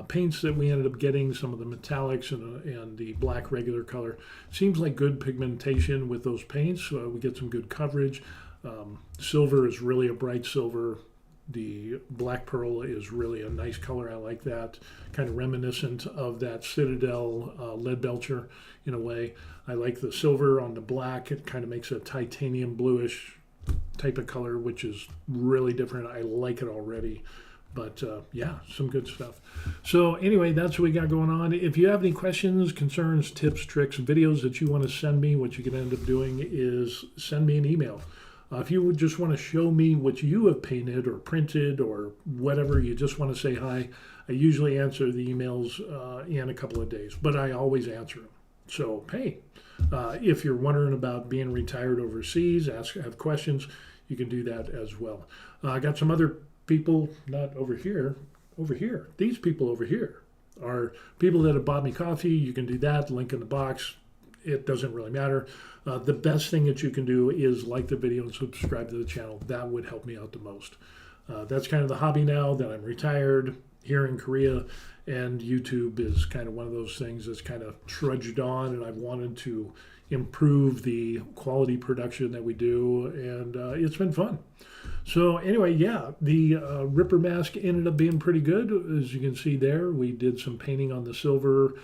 paints that we ended up getting, some of the metallics and the black regular color. Seems like good pigmentation with those paints. We get some good coverage. Silver is really a bright silver. The black pearl is really a nice color. I like that. Kind of reminiscent of that Citadel lead belcher in a way. I like the silver on the black. It kind of makes a titanium bluish type of color, which is really different. I like it already. But yeah, some good stuff. So anyway, that's what we got going on. If you have any questions, concerns, tips, tricks, videos that you want to send me, what you can end up doing is send me an email. If you would just want to show me what you have painted or printed or whatever, you just want to say hi, I usually answer the emails in a couple of days, but I always answer them. So, hey, if you're wondering about being retired overseas, have questions, you can do that as well. I got some other people, not over here, These people over here are people that have bought me coffee. You can do that, link in the box. It doesn't really matter. The best thing that you can do is like the video and subscribe to the channel. That would help me out the most. That's kind of the hobby now that I'm retired here in Korea, and YouTube is kind of one of those things that's kind of trudged on, and I've wanted to improve the quality production that we do, and it's been fun. So anyway, yeah, the Ripper Mask ended up being pretty good. As you can see there, we did some painting on the silver,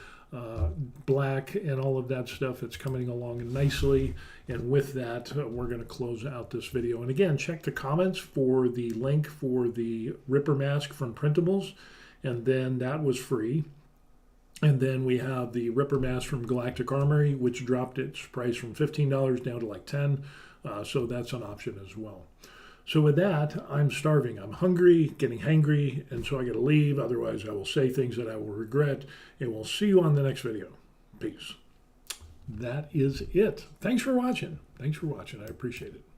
black, and all of that stuff. It's coming along nicely, and with that we're going to close out this video. And again, check the comments for the link for the Ripper Mask from Printables, and then that was free. And then we have the Ripper Mask from Galactic Armory, which dropped its price from $15 down to like $10, so that's an option as well. So with that, I'm starving. I'm hungry, getting hangry, and so I got to leave. Otherwise, I will say things that I will regret. And we'll see you on the next video. Peace. that is it. Thanks for watching. I appreciate it.